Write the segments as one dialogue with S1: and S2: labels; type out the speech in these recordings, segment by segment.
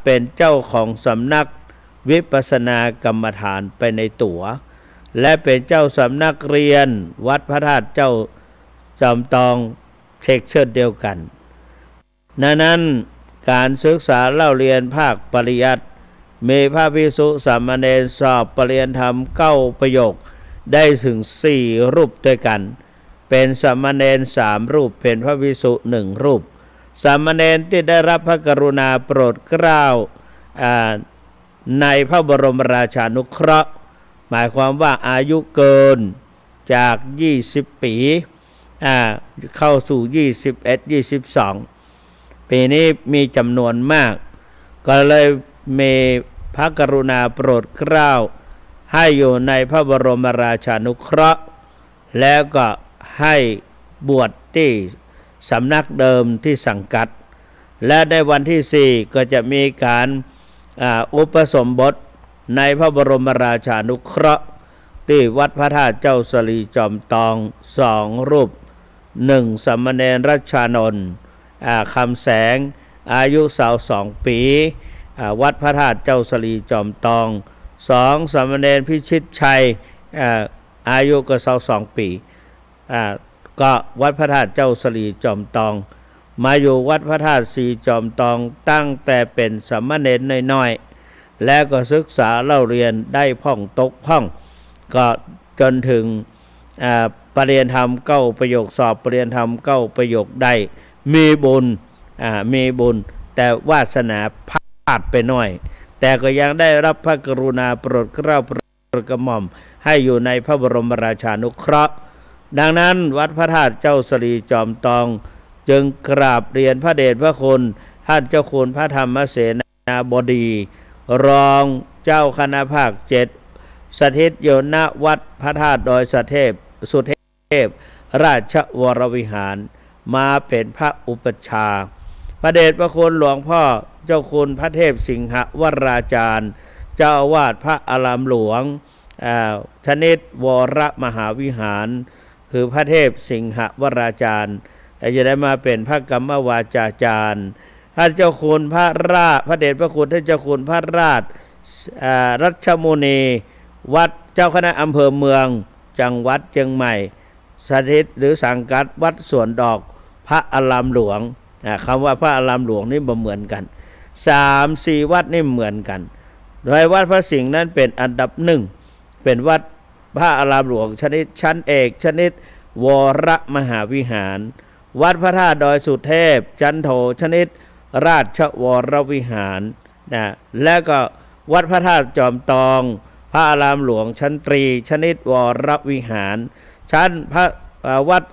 S1: เป็นเจ้าของสำนักวิปัสสนากรรมฐานไปในตัวและเป็นเจ้าสำนักเรียนวัดพระธาตุเจ้าจอมทองเช็คเชิดเดียวกันนั้นการศึกษาเล่าเรียนภาคปริยัติมีพระภิกษุสามเณรสอบปริญญาธรรม9ประโยคได้ถึง4รูปด้วยกันเป็นสามเณร3รูปเป็นพระภิกษุ1รูปสามเณรที่ได้รับพระกรุณาโปรดเกล้าในพระบรมราชานุเคราะห์หมายความว่าอายุเกินจาก20ปีเข้าสู่21-22ปีนี้มีจำนวนมากก็เลยมีพระกรุณาโปรดเกล้าให้อยู่ในพระบรมราชานุเคราะห์แล้วก็ให้บวชที่สำนักเดิมที่สังกัดและในวันที่4ก็จะมีการอุปสมบทในพระบรมราชานุเคราะห์ที่วัดพระธาตุเจ้าสลีจอมทอง2รูป1สามเณรรัชชานนท์คำแสงอายุ22ปีวัดพระธาตุเจ้าสลีจอมทอง2สามเณรพิชิตชัยอายุก็22ปีก็วัดพระธาตุเจ้าสลีจอมทองมาอยู่วัดพระธาตุสีจอมทองตั้งแต่เป็นสามเณรน้อยๆแล้วก็ศึกษาเล่าเรียนได้พ่องตกพ่องก็จนถึงปริญญาธรรม9ประโยคสอบปริญญาธรรม9ประโยคได้มีบุญแต่วาสนาพลาดไปหน่อยแต่ก็ยังได้รับพระกรุณาโปรดเกล้าโปรดกระหม่อมให้อยู่ในพระบรมราชานุเคราะห์ดังนั้นวัดพระธาตุเจ้าสลีจอมทองจึงกราบเรียนพระเดชพระคุณท่านเจ้าคุณพระธรรมเสนาบดีรองเจ้าคณะภาค7สถิตอยู่ณวัดพระธาตุดอยสุเทพราชวรวิหารมาเป็นพระอุปัชฌาย์พระเดชพระคุณหลวงพ่อเจ้าคุณพระเทพสิงหวราจารย์เจ้าอาวาสพระอารามหลวงชนิดวรมหาวิหารคือพระเทพสิงหวราจารย์จะได้มาเป็นพระกรรมวาจาจารย์ท่านเจ้าคุณพระเดชพระคุณท่านเจ้าคุณพระราชรัชมุนีวัดเจ้าคณะอำเภอเมืองจังหวัดเชียงใหม่สถิตหรือสังกัดวัดสวนดอกพระอารามหลวงคำว่าพระอารามหลวงนี่บ่เหมือนกัน3-4วัดนี่เหมือนกันโดยวัดพระสิงห์นั้นเป็นอันดับ1เป็นวัดพระอารามหลวงชนิดชั้นเอกชนิดวรมหาวิหารวัดพระธาตุดอยสุเทพจันโทชนิดราชวรวิหารและก็วัดพระธาตุจอมทองพระอารามหลวงชั้นตรีชนิดวรวิหารชั้นพระวัด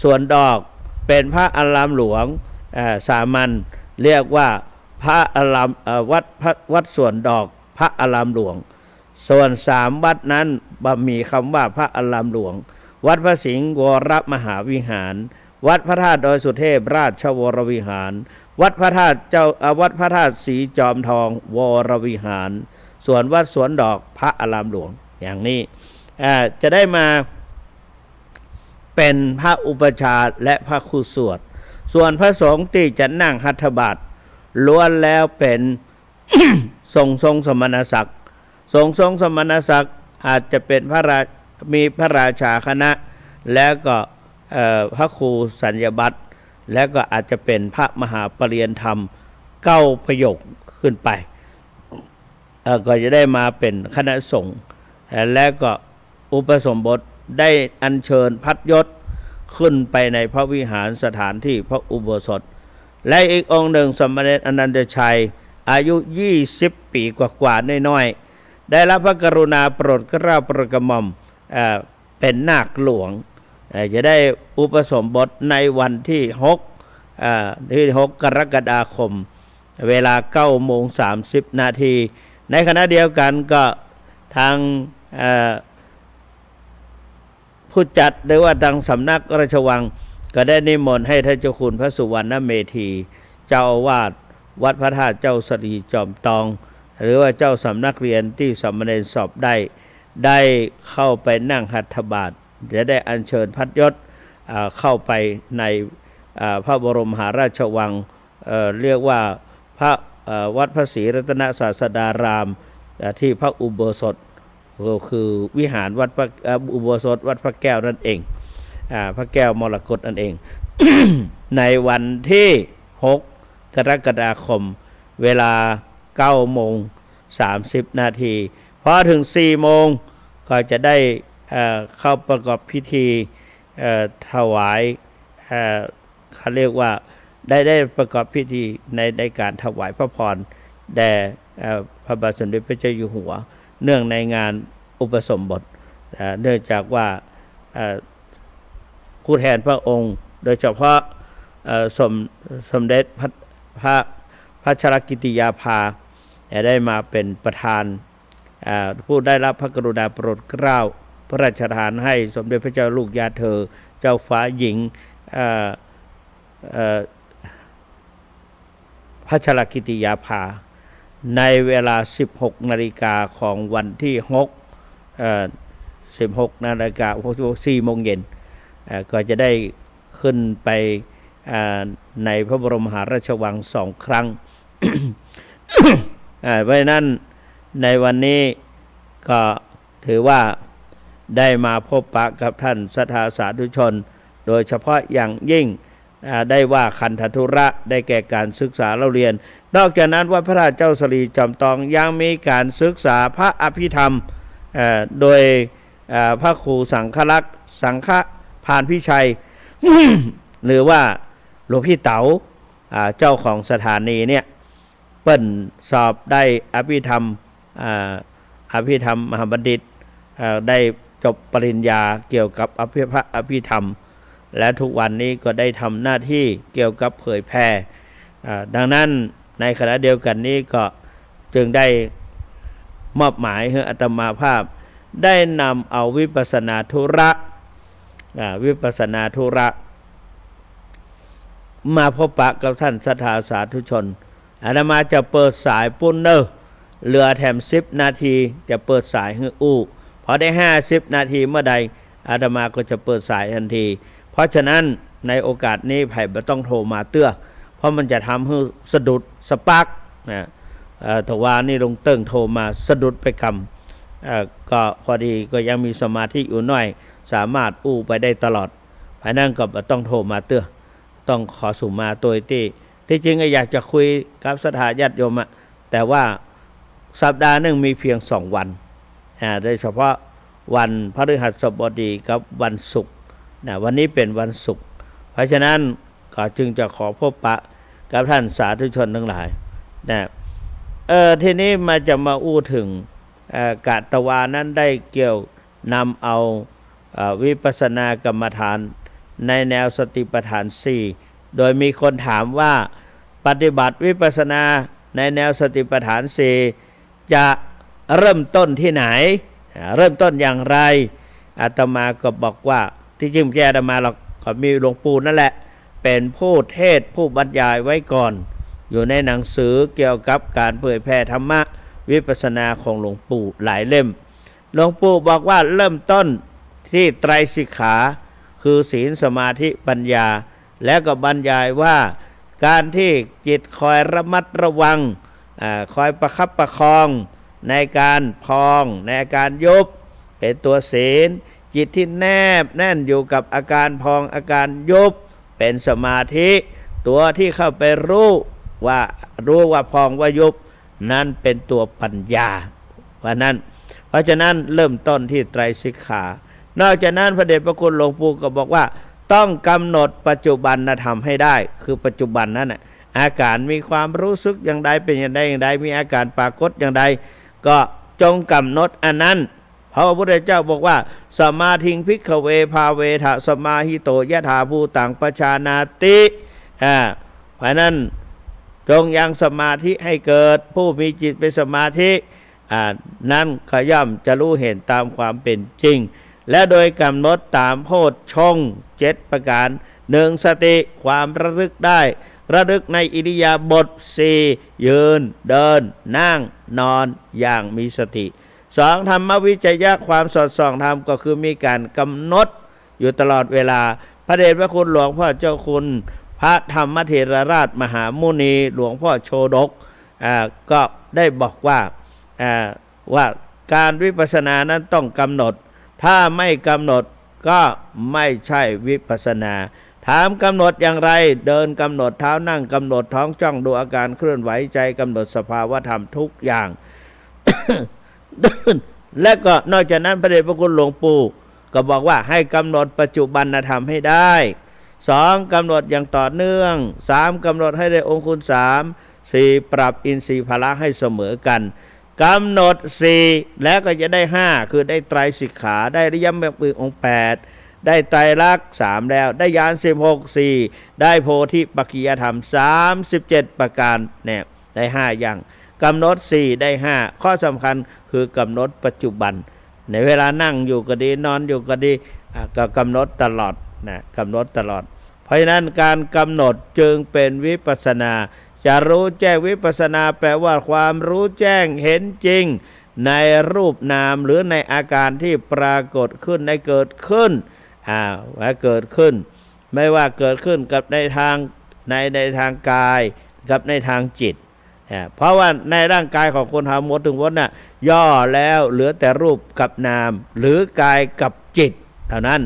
S1: สวนดอกเป็นพระอารามหลวงสามัญเรียกว่าพระอารามวัดสวนดอกพระอารามหลวงส่วน3วัดนั้นมีคำว่าพระอารามหลวงวัดพระสิงห์วรมหาวิหารวัดพระธาตุดอยสุเทพราชวรวิหารวัดพระธาตุสีจอมทองวรวิหารส่วนวัดสวนดอกพระอารามหลวงอย่างนี้จะได้มาเป็นพระอุปัชฌาย์และพระครูสวดส่วนพระสงฆ์ที่จะนั่งหัตถบาตรล้วนแล้วเป็น ทรงสมณศักดิ์ทรงสมณศักดิ์อาจจะเป็นมีพระราชาคณะแล้วก็พระครูสัญญบัตรแล้วก็อาจจะเป็นพระมหาปริญญาธรรม9ประโยคขึ้นไปก็จะได้มาเป็นคณะสงฆ์แล้วก็อุปสมบทได้อัญเชิญพัดยศขึ้นไปในพระวิหารสถานที่พระอุโบสถและอีกองค์หนึ่งสมเด็จอนันตชัยอายุ20ปีกว่าๆน้อยๆได้รับพระกรุณาโปรดเกล้าโปรดกระหม่อมเป็นนาคหลวงจะได้อุปสมบทในวันที่6กรกฎาคมเวลา 9:30 นาทีในขณะเดียวกันก็ทางผู้จัดหรือว่าทางสำนักราชวังก็ได้นิมนต์ให้ท่านเจ้าคุณพระสุวรรณเมธีเจ้าอาวาสวัดพระธาตุเจ้าสลีจอมทองหรือว่าเจ้าสำนักเรียนที่สามเณรสอบได้เข้าไปนั่งหัตถบาตรจะได้อัญเชิญพัดยศเข้าไปในพระบรมมหาราชวังเรียกว่าพระ วัดพระศรีรัตนศาสดารามที่พระอุโบสถก็คือวิหารวัดพระอุโบสถวัดพระแก้วนั่นเองพระแก้วมรกตนั่นเอง ในวันที่6กรกฎาคมเวลา9:30 น.พอถึง4 โมงก็จะได้เข้าประกอบพิธีถวายเขาเรียกว่าได้ประกอบพิธีในการถวายพระพรแด่พระบาทสมเด็จพระเจ้าอยู่หัวเนื่องในงานอุปสมบทเนื่องจากว่าผู้แทนพระองค์โดยเฉพาะสมเด็จพระชรกิติยาภาได้มาเป็นประธานผู้ได้รับพระกรุณาโปรดเกล้าพระราชทานให้สมเด็จพระเจ้าลูกยาเธอเจ้าฟ้าหญิงพระชรกิติยาภาในเวลา 16 นาฬิกาของวันที่16 นาฬิกา4 โมงเย็นก็จะได้ขึ้นไปในพระบรมมหาราชวัง2 ครั้ง เพราะนั้นในวันนี้ก็ถือว่าได้มาพบปะกับท่านศรัทธาสาธุชนโดยเฉพาะอย่างยิ่งได้ว่าคันธทุระได้แก่การศึกษาเล่าเรียนนอกจากนั้นวัดพระราชเจ้าสรีจอมทองยังมีการศึกษาพระอภิธรรมโดยพระครูสังฆลักษณ์สังฆพานพิชัย หรือว่าหลวงพี่เต๋าเจ้าของสถานีเนี่ยเปิ้นสอบได้อภิธรรมมหาบัณฑิตได้จบปริญญาเกี่ยวกับพระอภิธรรมและทุกวันนี้ก็ได้ทำหน้าที่เกี่ยวกับเผยแพร่ดังนั้นในขณะเดียวกันนี้ก็จึงได้มอบหมายให้อาตมาภาพได้นำเอาวิปัสสนาธุระมาพบปะกับท่านศรัทธาสาธุชนอาตมาจะเปิดสายปุ้นเนอร์เหลือแถม10 นาทีจะเปิดสายให้อู้พอได้50 นาทีเมื่อใดอาตมาก็จะเปิดสายทันทีเพราะฉะนั้นในโอกาสนี้ไผ่ไม่ต้องโทรมาเตื้อเพราะมันจะทำให้สะดุดสปักนะแต่ว่านี่ลงเติ้งโทรมาสะดุดไปคำก็พอดีก็ยังมีสมาธิอยู่น้อยสามารถอู้ไปได้ตลอดเพราะนั้นก็ต้องโทรมาเตื้อต้องขอสุ่มมาตัวที่จริงอยากจะคุยกับศรัทธาญาติโยมแต่ว่าสัปดาห์นึงมีเพียง2 วันโดยเฉพาะวันพฤหัสบดีกับวันศุกร์วันนี้เป็นวันศุกร์เพราะฉะนั้นก็จึงจะขอพบปะกับท่านสาธุชนทั้งหลายทีนี้มาจะมาอู้ถึงกาตวานั้นได้เกี่ยวนำเอาวิปัสสนากรรมฐานในแนวสติปัฏฐาน4โดยมีคนถามว่าปฏิบัติวิปัสสนาในแนวสติปัฏฐาน4จะเริ่มต้นที่ไหนเริ่มต้นอย่างไรอาตมาก็บอกว่าที่จริงแกอาตมาเราก็มีหลวงปู่นั่นแหละเป็นผู้เทศผู้บรรยายไว้ก่อนอยู่ในหนังสือเกี่ยวกับการเผยแผ่ธรรมะวิปัสสนาของหลวงปู่หลายเล่มหลวงปู่บอกว่าเริ่มต้นที่ไตรสิกขาคือศีลสมาธิปัญญาแล้วก็บรรยายว่าการที่จิตคอยระมัดระวังคอยประคับประคองในการพองในอาการยุบเป็นตัวศีลจิตที่แนบแน่นอยู่กับอาการพองอาการยุบเป็นสมาธิตัวที่เข้าไปรู้ว่าพองว่ายุบนั่นเป็นตัวปัญญาเพราะฉะนั้นเริ่มต้นที่ไตรสิกขานอกจากนั้นพระเดชพระคุณหลวงปู่ก็บอกว่าต้องกำหนดปัจจุบันธรรมให้ได้คือปัจจุบันนั้นอาการมีความรู้สึกอย่างใดเป็นอย่างใดมีอาการปรากฏอย่างใดก็จงกำหนดอันนั้นเพราะพระพุทธเจ้าบอกว่าสมาธิงภิกขเวภาเวทะสมาหิโตยะถาภูตังปชานาติเพราะนั้นจงยังสมาธิให้เกิดผู้มีจิตเป็นสมาธินั้นก็ย่อมจะรู้เห็นตามความเป็นจริงและโดยกำหนดตามโพชฌงค์7 ประการ1สติความระลึกได้ระลึกในอิริยาบถ4ยืนเดินนั่งนอนอย่างมีสติ2ธรรมวิจยะความสอดส่องธรรมก็คือมีการกำหนดอยู่ตลอดเวลาพระเดชพระคุณหลวงพ่อเจ้าคุณพระธรรมเถรราชมหามุนีหลวงพ่อโชดก ก็ได้บอกว่าว่าการวิปัสสนานั้นต้องกำหนดถ้าไม่กำหนดก็ไม่ใช่วิปัสสนาถามกำหนดอย่างไรเดินกำหนดเท้านั่งกำหนดท้องจ้องดูอาการเคลื่อนไหวใจกำหนดสภาวะธรรมทุกอย่าง และก็นอกจากนั้นพระเดชพระคุณหลวงปู่ก็บอกว่าให้กำหนดปัจจุบันธรรมให้ได้2กำหนดอย่างต่อเนื่อง3กำหนดให้ได้องค์คุณ3 4ปรับอินทรีย์พละให้เสมอกันกำหนด4แล้วก็จะได้5คือได้ไตรสิกขาได้อริยมรรคองค์8ได้ไตรลักษณ์3แล้วได้ญาณ16 4ได้โพธิปัจจยธรรม37ประการเนี่ยได้5อย่างกำหนด4ได้5ข้อสำคัญคือกำหนดปัจจุบันในเวลานั่งอยู่ก็ดีนอนอยู่ก็ดีก็กำหนดตลอดนะกำหนดตลอดเพราะฉะนั้นการกำหนดจึงเป็นวิปัสสนาจะรู้แจ้งวิปัสสนาแปลว่าความรู้แจ้งเห็นจริงในรูปนามหรือในอาการที่ปรากฏขึ้นในเกิดขึ้นว่าเกิดขึ้นไม่ว่าเกิดขึ้นกับในทางกายกับในทางจิตเพราะว่าในร่างกายของคนหาหมดถึงวันน่ะย่อแล้วเหลือแต่รูปกับนามหรือกายกับจิตเท่านั้น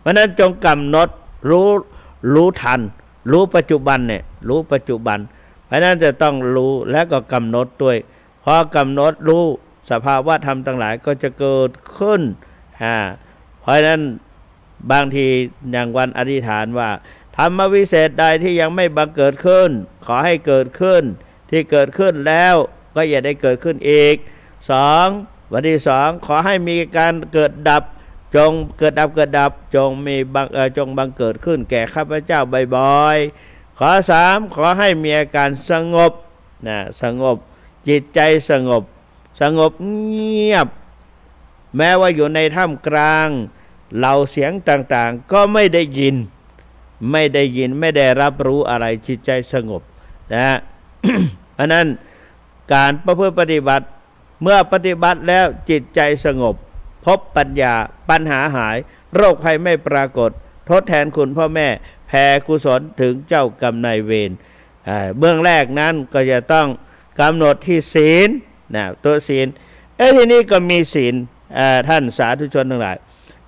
S1: เพราะนั้นจงกำหนดรู้ทันรู้ปัจจุบันเนี่ยรู้ปัจจุบันเพราะนั้นจะต้องรู้และก็กำหนดด้วยพอกำหนดรู้สภาวะธรรมทั้งหลายก็จะเกิดขึ้นเพราะนั้นบางทีอย่างวันอธิษฐานว่าธรรมวิเศษใดที่ยังไม่บังเกิดขึ้นขอให้เกิดขึ้นที่เกิดขึ้นแล้วก็อย่าได้เกิดขึ้นอีก2วันที่2ขอให้มีการเกิดดับจงเกิดดับจงบังเกิดขึ้นแก่ข้าพเจ้าบ่อยๆขอ3ขอให้มีอาการสงบสงบจิตใจสงบเงียบแม้ว่าอยู่ในท่ามกลางเหล่าเสียงต่างๆก็ไม่ได้ยินไม่ได้รับรู้อะไรจิตใจสงบนะ เพราะนั้นการประพฤติปฏิบัติเมื่อปฏิบัติแล้วจิตใจสงบพบปัญญาปัญหาหายโรคภัยไม่ปรากฏทดแทนคุณพ่อแม่แผ่กุศลถึงเจ้ากรรมนายเวรเบื้องแรกนั้นก็จะต้องกำหนดที่ศีลตัวศีลทีนี้ก็มีศีลท่านสาธุชนทั้งหลาย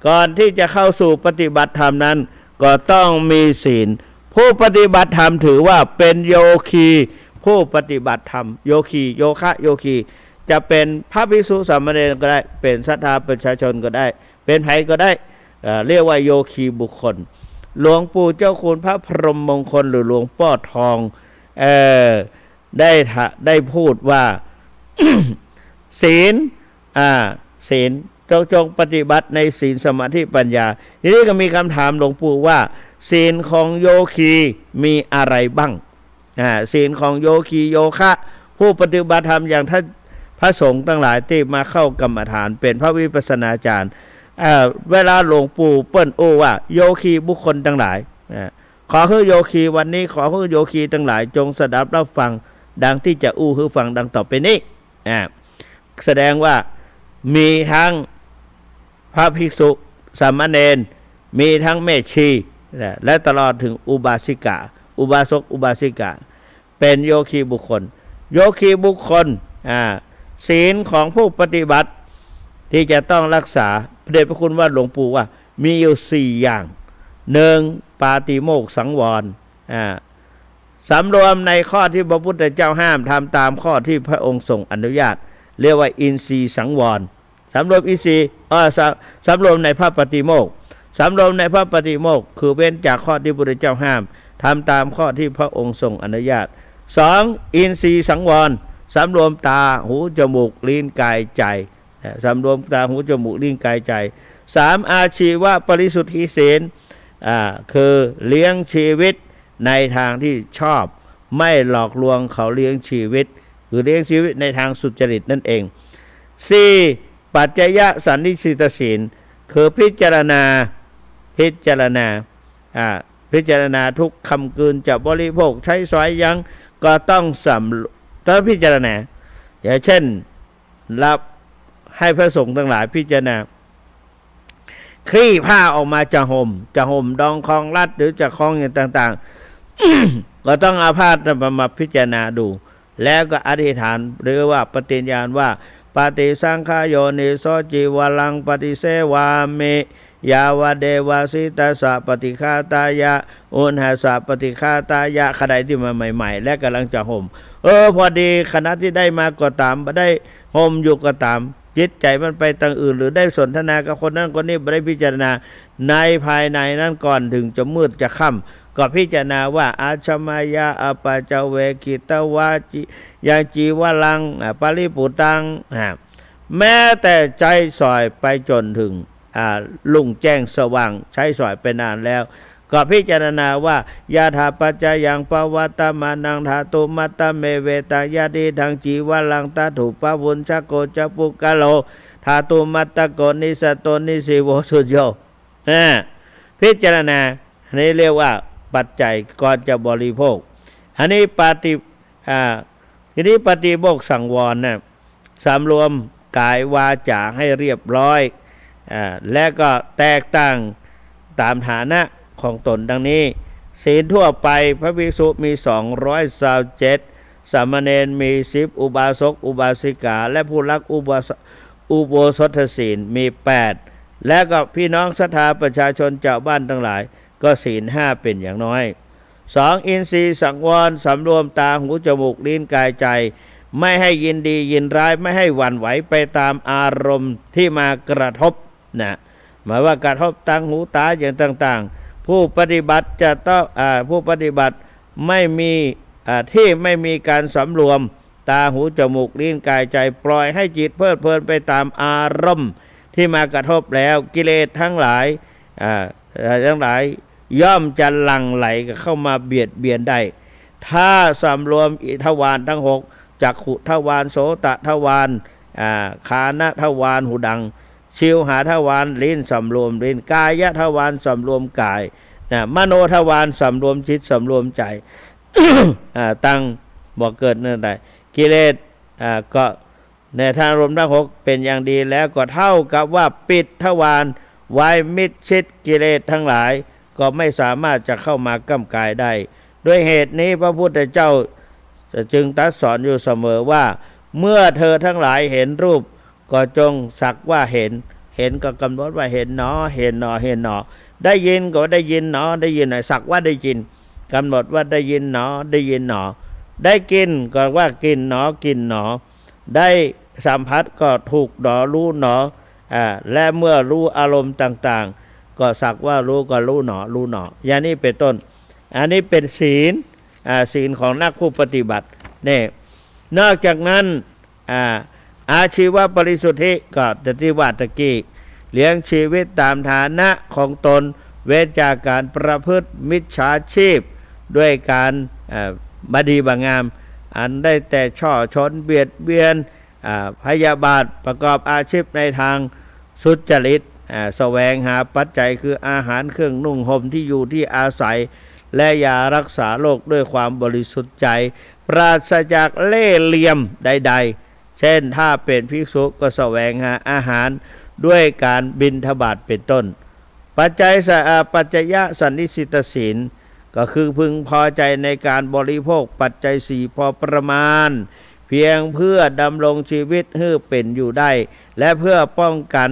S1: ก่อนที่จะเข้าสู่ปฏิบัติธรรมนั้นก็ต้องมีศีลผู้ปฏิบัติธรรมถือว่าเป็นโยคีผู้ปฏิบัติธรรมโยคีโยคะโยคีจะเป็นพระภิกษุสามเณรก็ได้เป็นศรัทธาประชาชนก็ได้เป็นไผก็ได้เรียกว่าโยคีบุคคลหลวงปู่เจ้าคุณพระพรหมมงคลหรือหลวงพ่อทองได้พูดว่า ศีลศีลจงปฏิบัติในศีลสมาธิปัญญาทีนี้ก็มีคำถามหลวงปู่ว่าศีลของโยคีมีอะไรบ้างศีลของโยคีโยคะผู้ปฏิบัติธรรมอย่างท่านพระสงฆ์ทั้งหลายที่มาเข้ากรรมฐานเป็นพระวิปัสสนาจารย์เวลาหลวงปู่เปิ้นว่าโยคีบุคคลทั้งหลายขอให้โยคีวันนี้ขอให้โยคีทั้งหลายจงสดับรับฟังดังที่จะให้ฟังดังต่อไปนี้แสดงว่ามีทั้งพระภิกษุสามเณรมีทั้งแม่ชีและตลอดถึงอุบาสิกาอุบาสกอุบาสิกาเป็นโยคีบุคคลโยคีบุคคลศีลของผู้ปฏิบัติที่จะต้องรักษาพระเดชพระคุณว่าหลวงปู่ว่ามีอยู่4อย่าง1ปาติโมกข์สังวรสำรวมในข้อที่พระพุทธเจ้าห้ามทำตามข้อที่พระองค์ทรงอนุญาตเรียกว่าอินทรีย์สังวรสำรวมอินทรีย์สำรวมในพระปฏิโมกข์สำรวมในพระปฏิโมกข์คือเว้นจากข้อที่พระพุทธเจ้าห้ามทำตามข้อที่พระองค์ทรงอนุญาต2อินทรีย์สังวรสำรวมตาหูจมูกลิ้นกายใจสำรวมตาหูจมูกลิ้นกายใจ3อาชีวะปริสุทธิศีลคือเลี้ยงชีวิตในทางที่ชอบไม่หลอกลวงเขาเลี้ยงชีวิตหรือเลี้ยงชีวิตในทางสุจริตนั่นเอง4ปัจจยสันนิสิตศีลคือพิจารณาทุกคำกลืนจะบริโภคใช้สอยยังก็ต้องพิจารณาอย่างเช่นรับให้พระสงฆ์ทั้งหลายพิจารณาคลี่ผ้าออกมาจะห่มดองคองรัดหรือจะคล้องอย่างต่างๆ ก็ต้องเอาผ้ามาพิจารณาดู แล้วก็อธิษฐานหรือว่าปฏิญญาณว่าปฏิสังขโยนิโสจิวลังปฏิเสวามิยาวเดวาสิตาสะปฏิฆาตายะอุณหาสะปฏิฆาตายะขณะที่มาใหม่ๆและกำลังจะห่มพอดีคณะที่ได้มาก็ตามได้ห่มอยู่ก็ตามจิตใจมันไปทางอื่นหรือได้สนทนากับคนนั้นคนนี้ไม่ได้พิจารณาในภายในนั้นก่อนถึงจะมืดจะค่ำก็พิจารณาว่าอาชมายาอปาจเวกิตวาจิยาจีวลังปาริปุตังแม้แต่ใจสอยไปจนถึงลุ่งแจ้งสว่างใช้สอยไปนานแล้วก็พิจารณาว่ายาธาปัจจยังปวัตตมานังธาตุมัตตเมเวตายาติทังจีวลังตาถุปวุญชโกจปุกะโลธาตุมัตตโกนิสโตนิสิโวสุโยพิจารณาอันนี้เรียกว่าปัจจัยก่อนจะบริโภคอันนี้ทีนี้ปฏิโภคสังวรนะสำรวมกายวาจาให้เรียบร้อยและก็แตกต่างตามฐานะของตนดังนี้ศีลทั่วไปพระภิกษุมี227สามเณรมี10อุบาสกอุบาสิกาและผู้รักอุโบสถศีลมี8และก็พี่น้องศรัทธาประชาชนชาวบ้านทั้งหลายก็ศีล5เป็นอย่างน้อย2อินทรีย์สังวรสำรวมตาหูจมูกลิ้นกายใจไม่ให้ยินดียินร้ายไม่ให้หวั่นไหวไปตามอารมณ์ที่มากระทบหมายว่ากระทบทางหูตาอย่างต่างๆผู้ปฏิบัติจะต้องผู้ปฏิบัติไม่มีที่ไม่มีการสำรวมตาหูจมูกลิ้นกายใจปล่อยให้จิตเพลิดเพลินไปตามอารมณ์ที่มากระทบแล้วกิเลสทั้งหลายย่อมจะหลั่งไหลเข้ามาเบียดเบียนได้ถ้าสำรวมทวารทั้ง6จักขุทวารโสตทวารคานทวารหูดังชิวหาทวารลิ้นสำรวมลิ้นกายทวารสำรวมกายมโนทวารสำรวมจิตสำรวมใจ ตั้งบอกเกิดเนื่องใดกิเลสก็ในทางรวมทั้ง6เป็นอย่างดีแล้วก็เท่ากับว่าปิดทวารไว้มิดชิดกิเลสทั้งหลายก็ไม่สามารถจะเข้ามาก้ำกายได้ด้วยเหตุนี้พระพุทธเจ้าจึงตรัสสอนอยู่เสมอว่าเมื่อเธอทั้งหลายเห็นรูปก็จงสักว่าเห็นก็กำหนดว่าเห็นหนอเห็นหนอเห็นหนอได้ยินก็ได้ยินหนอได้ยินหน่อยสักว่าได้ยินกำหนดว่าได้ยินหนอได้ยินหนอได้กินก็ว่ากินหนอกินหนอได้สัมผัสก็ถูกหนอรู้หนอและเมื่อรู้อารมณ์ต่างๆก็สักว่ารู้ก็รู้หนอรู้หนออย่างนี้เป็นต้นอันนี้เป็นศีลของนักผู้ปฏิบัตินี่นอกจากนั้นอาชีวบริสุทธิก็ที่ว่าตะกี้เลี้ยงชีวิตตามฐานะของตนเว้นจากการประพฤติมิจฉาชีพด้วยการบดีบางามอันได้แต่ช่อชนเบียดเบียนพยาบาทประกอบอาชีพในทางสุจริตแสวงหาปัจจัยคืออาหารเครื่องนุ่งห่มที่อยู่ที่อาศัยและยารักษาโรคด้วยความบริสุทธิ์ใจปราศจากเล่ห์เหลี่ยมใดๆเช่นถ้าเป็นภิกษุก็แสวงหาอาหารด้วยการบิณฑบาตเป็นต้นปัจจยสันนิสิตศีลก็คือพึงพอใจในการบริโภคปัจจัย4พอประมาณเพียงเพื่อดำรงชีวิตให้เป็นอยู่ได้และเพื่อป้องกัน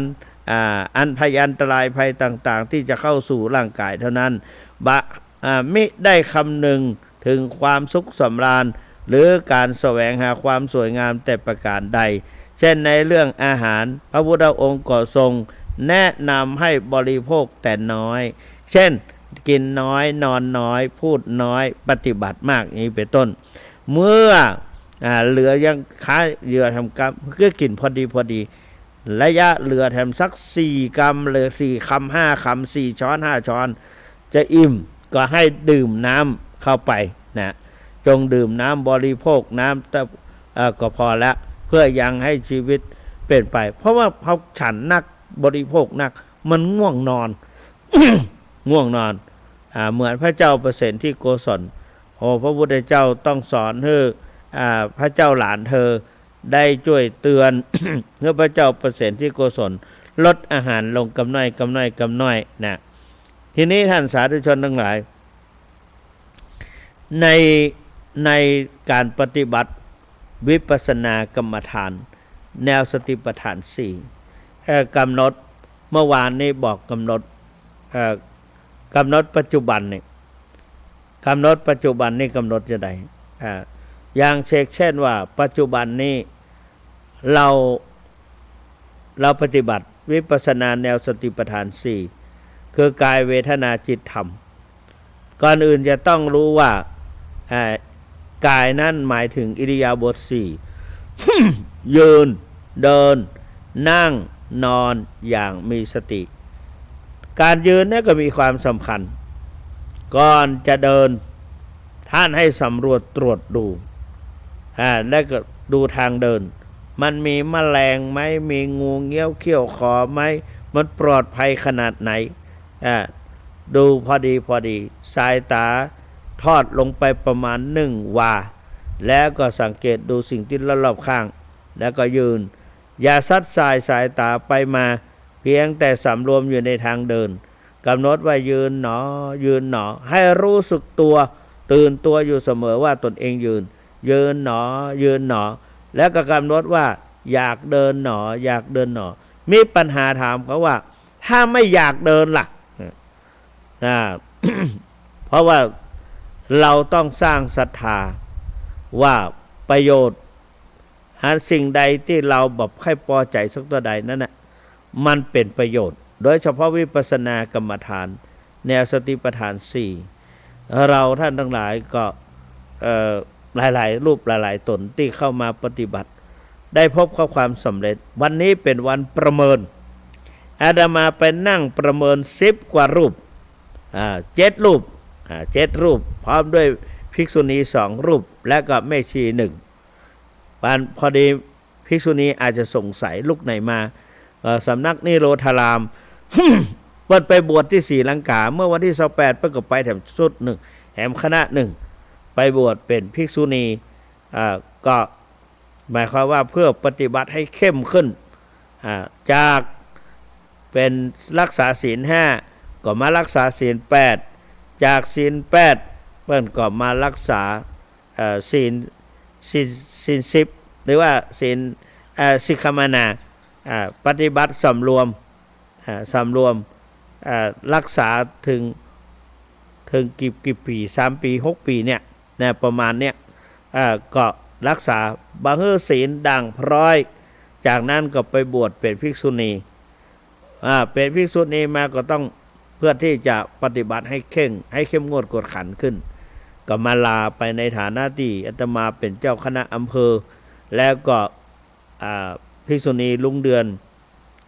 S1: อันตรายภัยต่างๆที่จะเข้าสู่ร่างกายเท่านั้นมิได้คำนึงถึงความสุขสำราญหรือการแสวงหาความสวยงามแต่ประการใดเช่นในเรื่องอาหารพระพุทธองค์ก็ทรงแนะนำให้บริโภคแต่น้อยเช่นกินน้อยนอนน้อยพูดน้อยปฏิบัติมากนี้เป็นต้นเมื่อเหลือยังค้าเหลือทำกรรมก็กินพอดีระยะเหลือแถมสัก4กรัมหรือ4คำ5คำ4ช้อน5ช้อนจะอิ่มก็ให้ดื่มน้ำเข้าไปจงดื่มน้ำบริโภคน้ำก็พอแล้วเพื่อยังให้ชีวิตเป็นไปเพราะว่าเขาฉันนักบริโภคนักมันง่วงนอน ง่วงนอนเหมือนพระเจ้าประเสนที่โกศลพระพุทธเจ้าต้องสอนให้พระเจ้าหลานเธอได้ช่วยเตือน เมื่อพระเจ้าประเสนที่โกศลลดอาหารลงกำน้อยนะทีนี้ท่านสาธุชนทั้งหลายในการปฏิบัติ วิปัสสนากรรมฐานแนวสติปัฏฐานสี่กำหนดเมื่อวานนี้บอกกำหนดปัจจุบันนี่กำหนดปัจจุบันนี่กำหนดจะได้อย่างเช่นว่าปัจจุบันนี้เราปฏิบัติวิปัสสนาแนวสติปัฏฐานสี่คือกายเวทนาจิตธรรมก่อนอื่นจะต้องรู้ว่ากายนั่นหมายถึงอิริยาบถสี่ ยืนเดินนั่งนอนอย่างมีสติการยืนนี่ก็มีความสำคัญก่อนจะเดินท่านให้สำรวจตรวจดูแล้วก็ดูทางเดินมันมีแมลงไหมมีงูเงี้ยวเขี้ยวขอไหมมันปลอดภัยขนาดไหนดูพอดีสายตาทอดลงไปประมาณ1 วาแล้วก็สังเกตดูสิ่งที่รอบข้างแล้วก็ยืนอย่าซัดสายตาไปมาเพียงแต่สำรวมอยู่ในทางเดินกำหนดว่ายืนหนอให้รู้สึกตัวตื่นตัวอยู่เสมอว่าตนเองยืนหนอแล้วก็กำหนดว่าอยากเดินหนอมีปัญหาถามเขาว่าถ้าไม่อยากเดินล่ะ เพราะว่าเราต้องสร้างศรัทธาว่าประโยชน์หาสิ่งใดที่เราแบบให้พอใจสักตัวใดนั่นน่ะมันเป็นประโยชน์โดยเฉพาะวิปัสสนากรรมฐานแนวสติปัฏฐานสี่เราท่านทั้งหลายก็หลายรูปหลายตนที่เข้ามาปฏิบัติได้พบกับความสำเร็จวันนี้เป็นวันประเมินอาตมาไปนั่งประเมิน10 กว่ารูป7 รูป7 รูปพร้อมด้วยภิกษุณี2 รูปและก็แม่ชี1พอดีภิกษุณีอาจจะสงสัยลูกไหนมาสำนักนิโรธาราม เปิดไปบวชที่ศรีลังกาเมื่อวันที่28เปิดก็ไปแถมชุด1แถมคณะ1ไปบวชเป็นภิกษุณีก็หมายความว่าเพื่อปฏิบัติให้เข้มขึ้นจากเป็นรักษาศีล5ก็มารักษาศีล8จากศีล8เพิ่นก็มารักษาศีล10หรือว่าศีลสิกขมานะปฏิบัติสำรวมรักษาถึงกี่ปี3 ปี6 ปีเนี่ยนะประมาณเนี้ยก็รักษาบางศีลด่างพร้อยจากนั้นก็ไปบวชเป็นภิกษุณีเป็นภิกษุณีมาก็ต้องเพื่อที่จะปฏิบัติให้เข้มงวดกวดขันขึ้นก็มาลาไปในฐานะที่อาตมาเป็นเจ้าคณะอำเภอแล้วก็ภิกษุณีลุงเดือน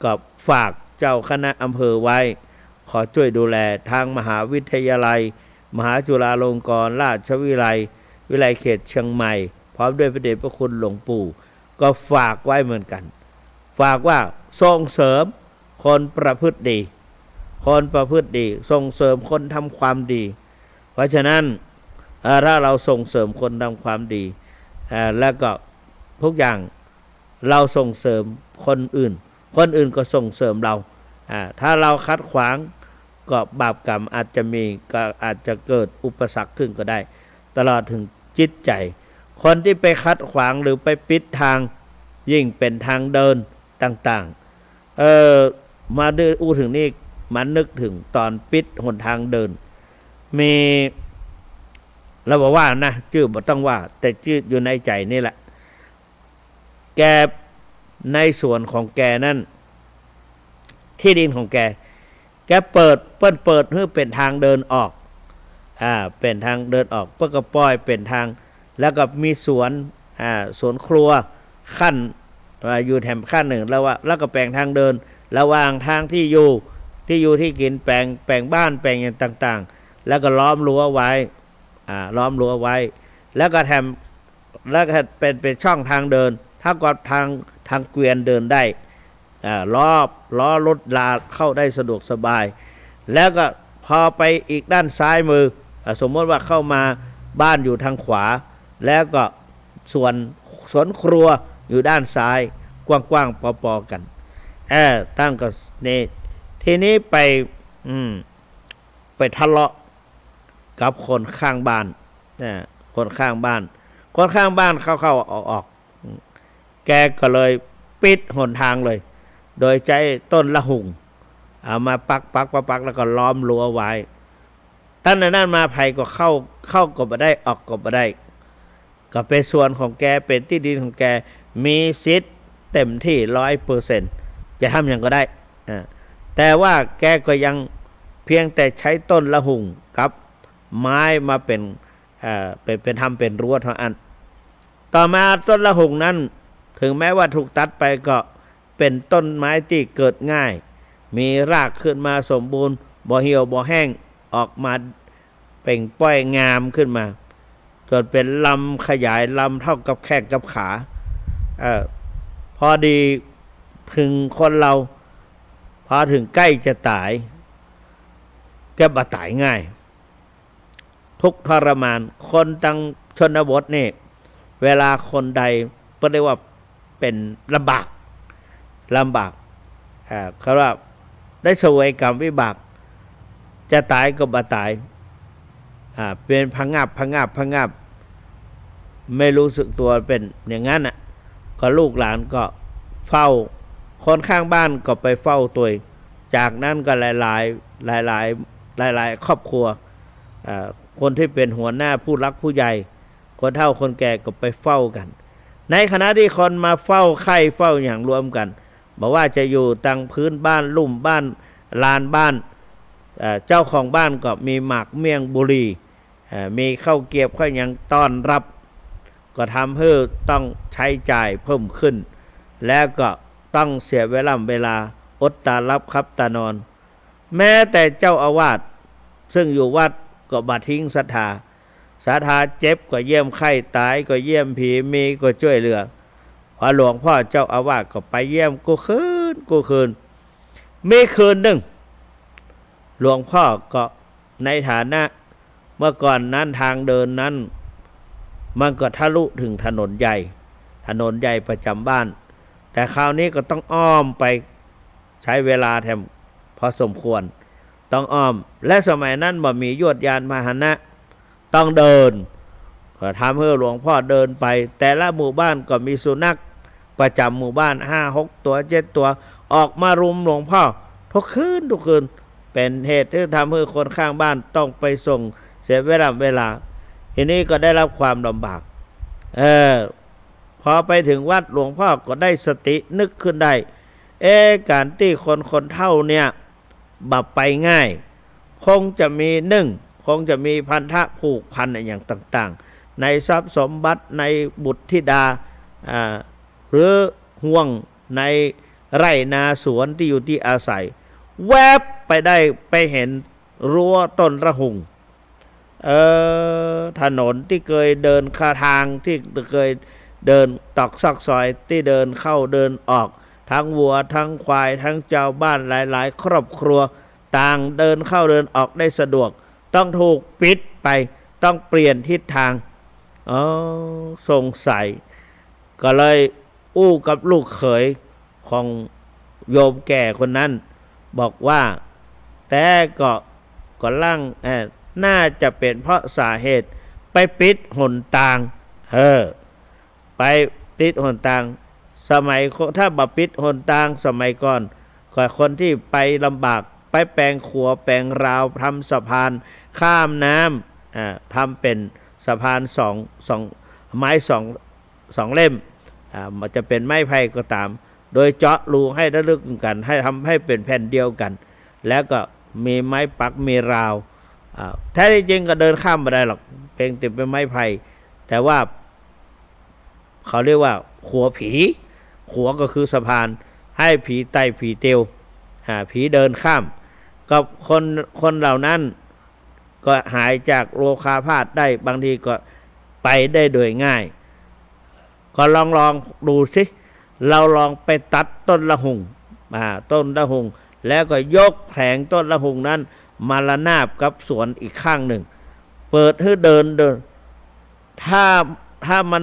S1: ก็ฝากเจ้าคณะอำเภอไว้ขอช่วยดูแลทางมหาวิทยาลัยมหาจุฬาลงกรณราชวิทยาลัยเขตเชียงใหม่พร้อมด้วยพระเดชพระคุณหลวงปู่ก็ฝากไว้เหมือนกันฝากว่าส่งเสริมคนประพฤติดีส่งเสริมคนทำความดีเพราะฉะนั้นถ้าเราส่งเสริมคนทำความดีแล้วก็ทุกอย่างเราส่งเสริมคนอื่นก็ส่งเสริมเราถ้าเราคัดขวางก็บาปกรรมอาจจะเกิดอุปสรรคขึ้นก็ได้ตลอดถึงจิตใจคนที่ไปคัดขวางหรือไปปิดทางยิ่งเป็นทางเดินต่างๆมาดูถึงนี่มันนึกถึงตอนปิดหนทางเดินมีเราบอกว่านะชื่อบ่ต้องว่าแต่ชื่ออยู่ในใจนี่แหละแกในส่วนของแกนั่นที่ดินของแกเปิดเพื่อเป็นทางเดินออกเป็นทางเดินออกเพื่อก็ปล่อยเป็นทางแล้วก็มีสวนครัวขั้นอยู่แถมขั้นหนึ่งแล้วก็แปลงทางเดินระหว่างทางที่อยู่ที่กินแปลงบ้านแปลงอย่างต่างๆแล้วก็ล้อมรั้วไว้แล้วก็เป็นช่องทางเดินถ้าก็ทางเกวียนเดินได้ล้อรถลาเข้าได้สะดวกสบายแล้วก็พอไปอีกด้านซ้ายมือสมมติว่าเข้ามาบ้านอยู่ทางขวาแล้วก็สวนครัวอยู่ด้านซ้ายกว้างๆปอๆกันตั้งก็นี่ทีนี้ไปทะเลาะกับคนข้างบ้านเข้าเข้าออก แกก็เลยปิดหนทางเลยโดยใช้ต้นละหุ่งเอามาปักแล้วก็ล้อมรั้วไว้ตั้งแต่นั้นมาภัยก็เข้าก็บ่ได้ออกก็บ่ได้ก็เป็นส่วนของแกเป็นที่ดินของแกมีสิทธิ์เต็มที่100%จะทำอย่างก็ได้แต่ว่าแกก็ยังเพียงแต่ใช้ต้นละหุ่งกับไม้มาเป็นทำเป็นรั้วเท่านั้นต่อมาต้นละหุ่งนั้นถึงแม้ว่าถูกตัดไปก็เป็นต้นไม้ที่เกิดง่ายมีรากขึ้นมาสมบูรณ์บ่เหี่ยวบ่แห้งออกมาเปล่งป้อยงามขึ้นมาจนเป็นลำขยายลำเท่ากับแข้งกับขาพอดีถึงคนเราพอถึงใกล้จะตายก็บ่ตายง่ายทุกทรมานคนตั้งชนบทนี่เวลาคนใดก็เรียกว่าเป็นลำบากเขาว่าได้เสวยกรรมวิบากจะตายก็บ่ตายเป็นพังงับไม่รู้สึกตัวเป็นอย่างนั้นก็ลูกหลานก็เฝ้าคนข้างบ้านก็ไปเฝ้าตัวจากนั้นก็หลายครอบครัวคนที่เป็นหัวหน้าผู้รักผู้ใหญ่คนเฒ่าคนแก่ก็ไปเฝ้ากันในขณะที่คนมาเฝ้าไข้เฝ้าอย่างรวมกันบอกว่าจะอยู่ตั้งพื้นบ้านลุ่มบ้านลานบ้านเจ้าของบ้านก็มีหมากเมี่ยงบุรีมีข้าวเกรียบข้าวหยังต้อนรับก็ทำให้ต้องใช้จ่ายเพิ่มขึ้นแล้วก็ต้องเสียเวลาอดตารับครับตานอนแม้แต่เจ้าอาวาสซึ่งอยู่วัดก็บัดทิ้งศรัทธาเจ็บก็เยี่ยมไข้ตายก็เยี่ยมผีมีก็ช่วยเหลือพอหลวงพ่อเจ้าอาวาสก็ไปเยี่ยมกูคืนมีคืนหนึ่งหลวงพ่อก็ในฐานะเมื่อก่อนนั้นทางเดินนั้นมันก็ทะลุถึงถนนใหญ่ประจำบ้านแต่คราวนี้ก็ต้องอ้อมไปใช้เวลาแถมพอสมควรต้องอ้อมและสมัยนั้นบ่มียวดยานพาหนะต้องเดินก็ทำให้หลวงพ่อเดินไปแต่ละหมู่บ้านก็มีสุนัขประจำหมู่บ้าน 5-6 ตัว 7 ตัวออกมารุมหลวงพ่อทุกคืนเป็นเหตุที่ทำให้คนข้างบ้านต้องไปส่งเสียเวลาทีนี้ก็ได้รับความลำบากพอไปถึงวัดหลวงพ่อก็ได้สตินึกขึ้นได้การที่คนเฒ่าเนี่ยบับไปง่ายคงจะมีพันธะผูกพันอย่างต่างๆในทรัพย์สมบัติในบุตรธิดาหรือห่วงในไร่นาสวนที่อยู่ที่อาศัยแวบไปเห็นรั้วต้นระหุ่งถนนที่เคยเดินข้าทางที่เคยเดินตอกซอกซอยที่เดินเข้าเดินออกทั้งวัวทั้งควายทั้งเจ้าบ้านหลายๆครอบครัวต่างเดินเข้าเดินออกได้สะดวกต้องถูกปิดไปต้องเปลี่ยนทิศทางสงสัยก็เลยอู้กับลูกเขยของโยมแก่คนนั้นบอกว่าแต่ก็ลั่งน่าจะเป็นเพราะสาเหตุไปปิดหนทางไปปิดหนทางสมัยถ้าบ่ปิดหนทางสมัยก่อนก็คนที่ไปลำบากไปแปลงขัวแปลงราวทำสะพานข้ามน้ำทำเป็นสะพานสองไม้สองเล่มมันจะเป็นไม้ไผ่ก็ตามโดยเจาะรูให้ระลึกกันให้ทำให้เป็นแผ่นเดียวกันแล้วก็มีไม้ปักมีราวแท้จริงก็เดินข้ามไม่ได้หรอกเพียงแต่เป็นไม้ไผ่แต่ว่าเขาเรียกว่าขัวผีขัวก็คือสะพานให้ผีไต่ผีเตียวผีเดินข้ามกับคนเหล่านั้นก็หายจากโรคาพาธได้บางทีก็ไปได้โดยง่ายก็ลองดูสิเราลองไปตัดต้นละหุ่งแล้วก็ยกแผงต้นละหุ่งนั้นมาระนาบกับสวนอีกข้างหนึ่งเปิดให้เดินถ้ามัน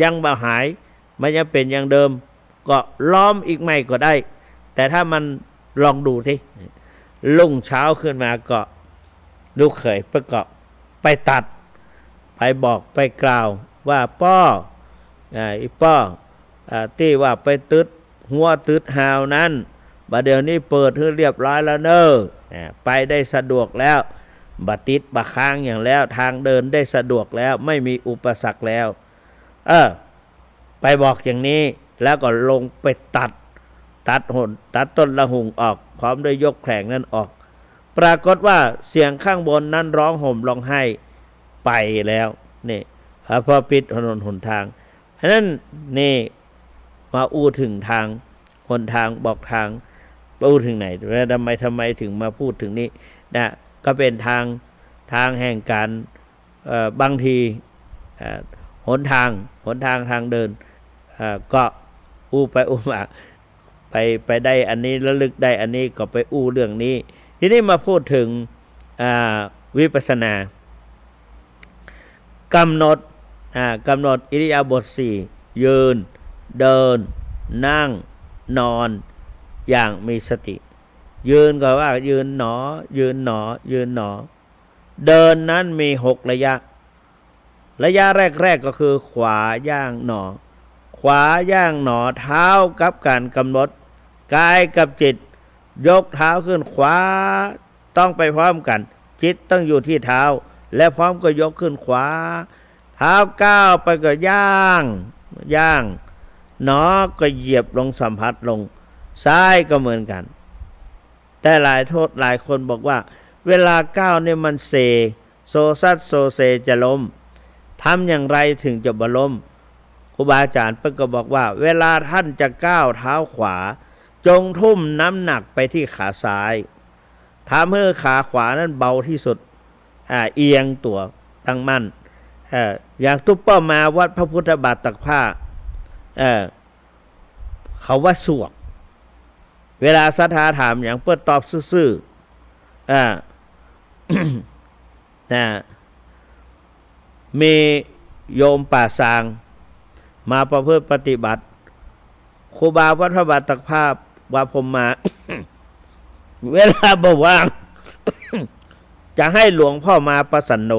S1: ยังบ่หายมันยังเป็นอย่างเดิมก็ล้อมอีกไม่ก็ได้แต่ถ้ามันลองดูสิรุ่งเช้าขึ้นมาก็ลูกเขยไปตัดไปบอกไปกล่าวว่าป้อ ที่ว่าไปตึดหัวตึดหาวนั้นบัดเดี๋ยวนี้เปิดให้เรียบร้อยแล้วเนอะไปได้สะดวกแล้วบัดติดบัดค้างอย่างแล้วทางเดินได้สะดวกแล้วไม่มีอุปสรรคแล้วไปบอกอย่างนี้แล้วก็ลงไปตัดต้นละหุงออกพร้อมด้วยยกแผงนั้นออกปรากฏว่าเสียงข้างบนนั้นร้องห่มร้องไห้ไปแล้วนี่พอปิดถนนหนทางเพราะนั้นนี่มาอู้ถึงทางหนทางบอกทางอู้ถึงไหนแล้วทำไมถึงมาพูดถึงนี้นะก็เป็นทางแห่งการบางทีหนทางทางเดินก็อู้ไปอู้มาไปได้อันนี้ระลึกได้อันนี้ก็ไปอู้เรื่องนี้ทีนี้มาพูดถึงวิปัสสนากำหนดอิริยาบถสี่ยืนเดินนั่งนอนอย่างมีสติยืนก็ว่ายืนหนอยืนหนอยืนหนอเดินนั้นมี6ระยะแรกก็คือขวาย่างหนอขวาย่างหนอเท้ากับการกำหนดกายกับจิตยกเท้าขึ้นขวาต้องไปพร้อมกันจิตต้องอยู่ที่เท้าและพร้อมก็ยกขึ้นขวาเท้าก้าวไปก็ย่างหนอก็เหยียบลงสัมผัสลงซ้ายก็เหมือนกันแต่หลายคนบอกว่าเวลาก้าวเนี่ยมันโซซัดโซเซจะล้มทำอย่างไรถึงจะบ่ล้มครูบาอาจารย์เพิ่นก็บอกว่าเวลาท่านจะก้าวเท้าขวาจงทุ่มน้ำหนักไปที่ขาซ้ายทำให้ขาขวานั้นเบาที่สุดเอียงตัวตั้งมั่นอย่างตุ๊ปเปอร์มาวัดพระพุทธบาทตักผ้าเขาว่าสวกเวลาศรัทธาถามอย่างเปิ้ลตอบซื่อมีโยมป่าซางมาประพฤติปฏิบัติครูบาวัดพระบาทตักผ้าว่าผมมา เวลาบ่ว่าง จะให้หลวงพ่อมาประสันโน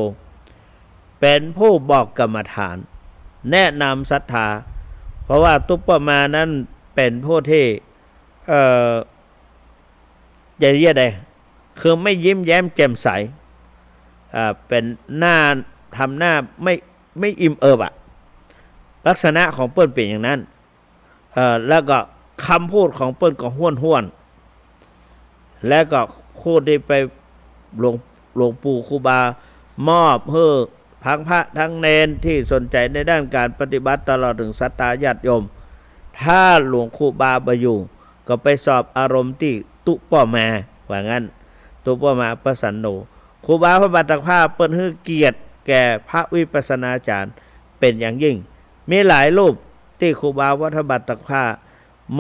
S1: เป็นผู้บอกกรรมฐานแนะนำศรัทธาเพราะว่าตุ๊ปเปอร์มานั้นเป็นผู้ที่จะเรียกได้คือไม่ยิ้มแย้มแจ่มใสเป็นหน้าทำหน้าไม่อิ่มเอิบลักษณะของเปิ้ลเป็นอย่างนั้นแล้วก็คำพูดของเปิ้ลก็ห้วนแล้วก็พูดที่ไปหลวงปู่ครูบามอบให้ทั้งพระทั้งเนนที่สนใจในด้านการปฏิบัติตลอดถึงศรัทธาญาติโยมถ้าหลวงครูบาบอยู่ก็ไปสอบอารมณ์ที่ตุป้อมาว่างั้นตุป้อมาประสันโนครูบาพระบาทตักผ้าเปิ้ลให้เกียรติแก่พระวิปัสสนาจารย์เป็นอย่างยิ่งมีหลายรูปที่ครูบาวัดพระบาทตักผ้า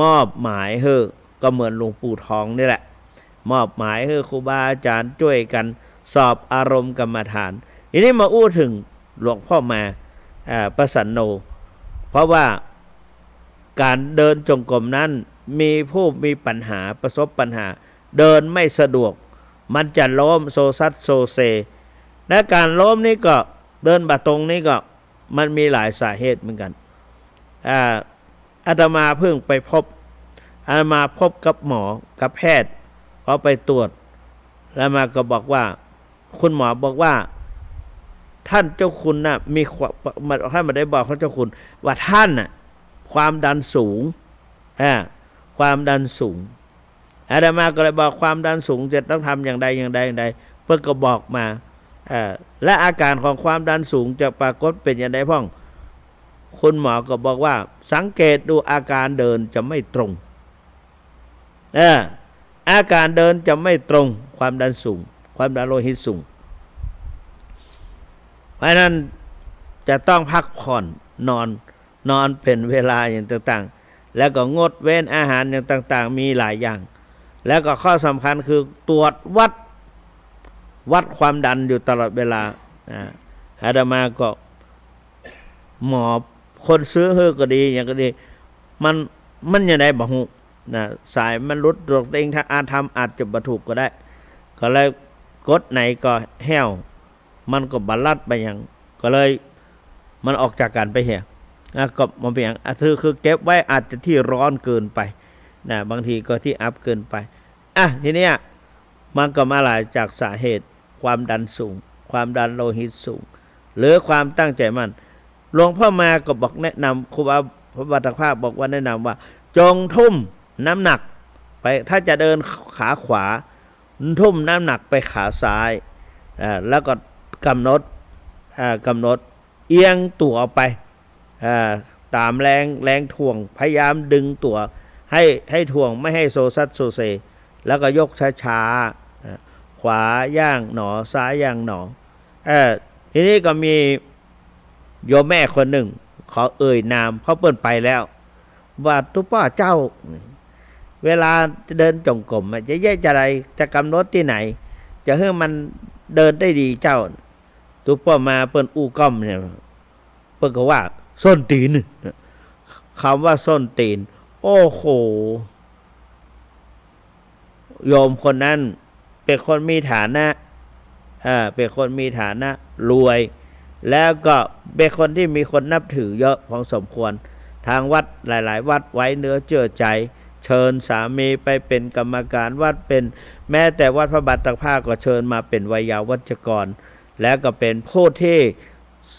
S1: มอบหมายให้ก็เหมือนหลวงปู่ทองนี่แหละมอบหมายให้ครูบาอาจารย์ช่วยกันสอบอารมณ์กรรมฐานทีนี้มาอู้ถึงหลวงพ่อมาประสันโนเพราะว่าการเดินจงกรมนั้นมีผู้มีปัญหาประสบปัญหาเดินไม่สะดวกมันจะล้มโซซัดโซเซและการล้มนี้ก็เดินบะตรงนี้ก็มันมีหลายสาเหตุเหมือนกันอาตมาเพิ่งไปพบกับหมอกับแพทย์พอไปตรวจแล้วมาก็บอกว่าคุณหมอบอกว่าท่านเจ้าคุณน่ะมีท่านมาได้บอกเขาเจ้าคุณว่าท่านน่ะความดันสูงความดันสูงอาตมาก็เลยบอกความดันสูงจะต้องทำอย่างใดเพื่อก็บอกมาและอาการของความดันสูงจะปรากฏเป็นอย่างไรพ้องคุณหมอก็บอกว่าสังเกตดูอาการเดินจะไม่ตรงอาการเดินจะไม่ตรงความดันสูงความดันโลหิตสูงเพราะนั้นจะต้องพักผ่อนนอนเป็นเวลาอย่างต่างๆแล้วก็งดเว้นอาหารอย่างต่างๆมีหลายอย่างแล้วก็ข้อสำคัญคือตรวจวัดความดันอยู่ตลอดเวลาอาตมาก็หมอคนซื้อเฮอก็ดีอย่างก็ดีมันยังไงบอกสายมันรุดตัวเองถ้าอาจจะบรรทุกก็ได้ก็เลยกดไหนก็แห้วมันก็บรรลัดไปอย่างก็เลยมันออกจากกันไปเหี้ย ก็มันเป็นอย่างคือเก็บไว้อาจจะที่ร้อนเกินไปนะบางทีก็ที่อัพเกินไปทีเนี้ยมันก็มาหลายจากสาเหตุความดันสูงความดันโลหิตสูงหรือความตั้งใจมั่นหลวงพ่อมาก็บอกแนะนำครูบาพระบัตรภาพบอกว่าแนะนำว่าจงทุ่มน้ำหนักไปถ้าจะเดินขาขวาทุ่มน้ำหนักไปขาซ้ายแล้วก็กำหนดเอียงตัวไปตามแรงถ่วงพยายามดึงตัวให้ถ่วงไม่ให้โซซัดโซเซแล้วก็ยกช้าๆขวาย่างหนอซ้ายย่างหนอทีนี้ก็มีโยมแม่คนหนึ่งขอเอ่ยนามเพราะเปิ้นไปแล้วว่าทุกป้าเจ้าเวลาจะเดินจงกรมจะแยกจะอะไรจะกำหนดที่ไหนจะให้มันเดินได้ดีเจ้าทุกป้ามาเปิ้นอู้ก้อมเนี่ยเปิ้นก็ว่าส้นตีนคำว่าส้นตีนโอ้โหโยมคนนั้นเป็นคนมีฐานะเป็นคนมีฐานะรวยแล้วก็เป็นคนที่มีคนนับถือเยอะพอสมควรทางวัดหลายๆวัดไว้เนื้อเชื่อใจเชิญสามีไปเป็นกรรมการวัดเป็นแม้แต่วัดพระบาทตากผ้าก็เชิญมาเป็นวิยาวัจกรแล้วก็เป็นผู้ที่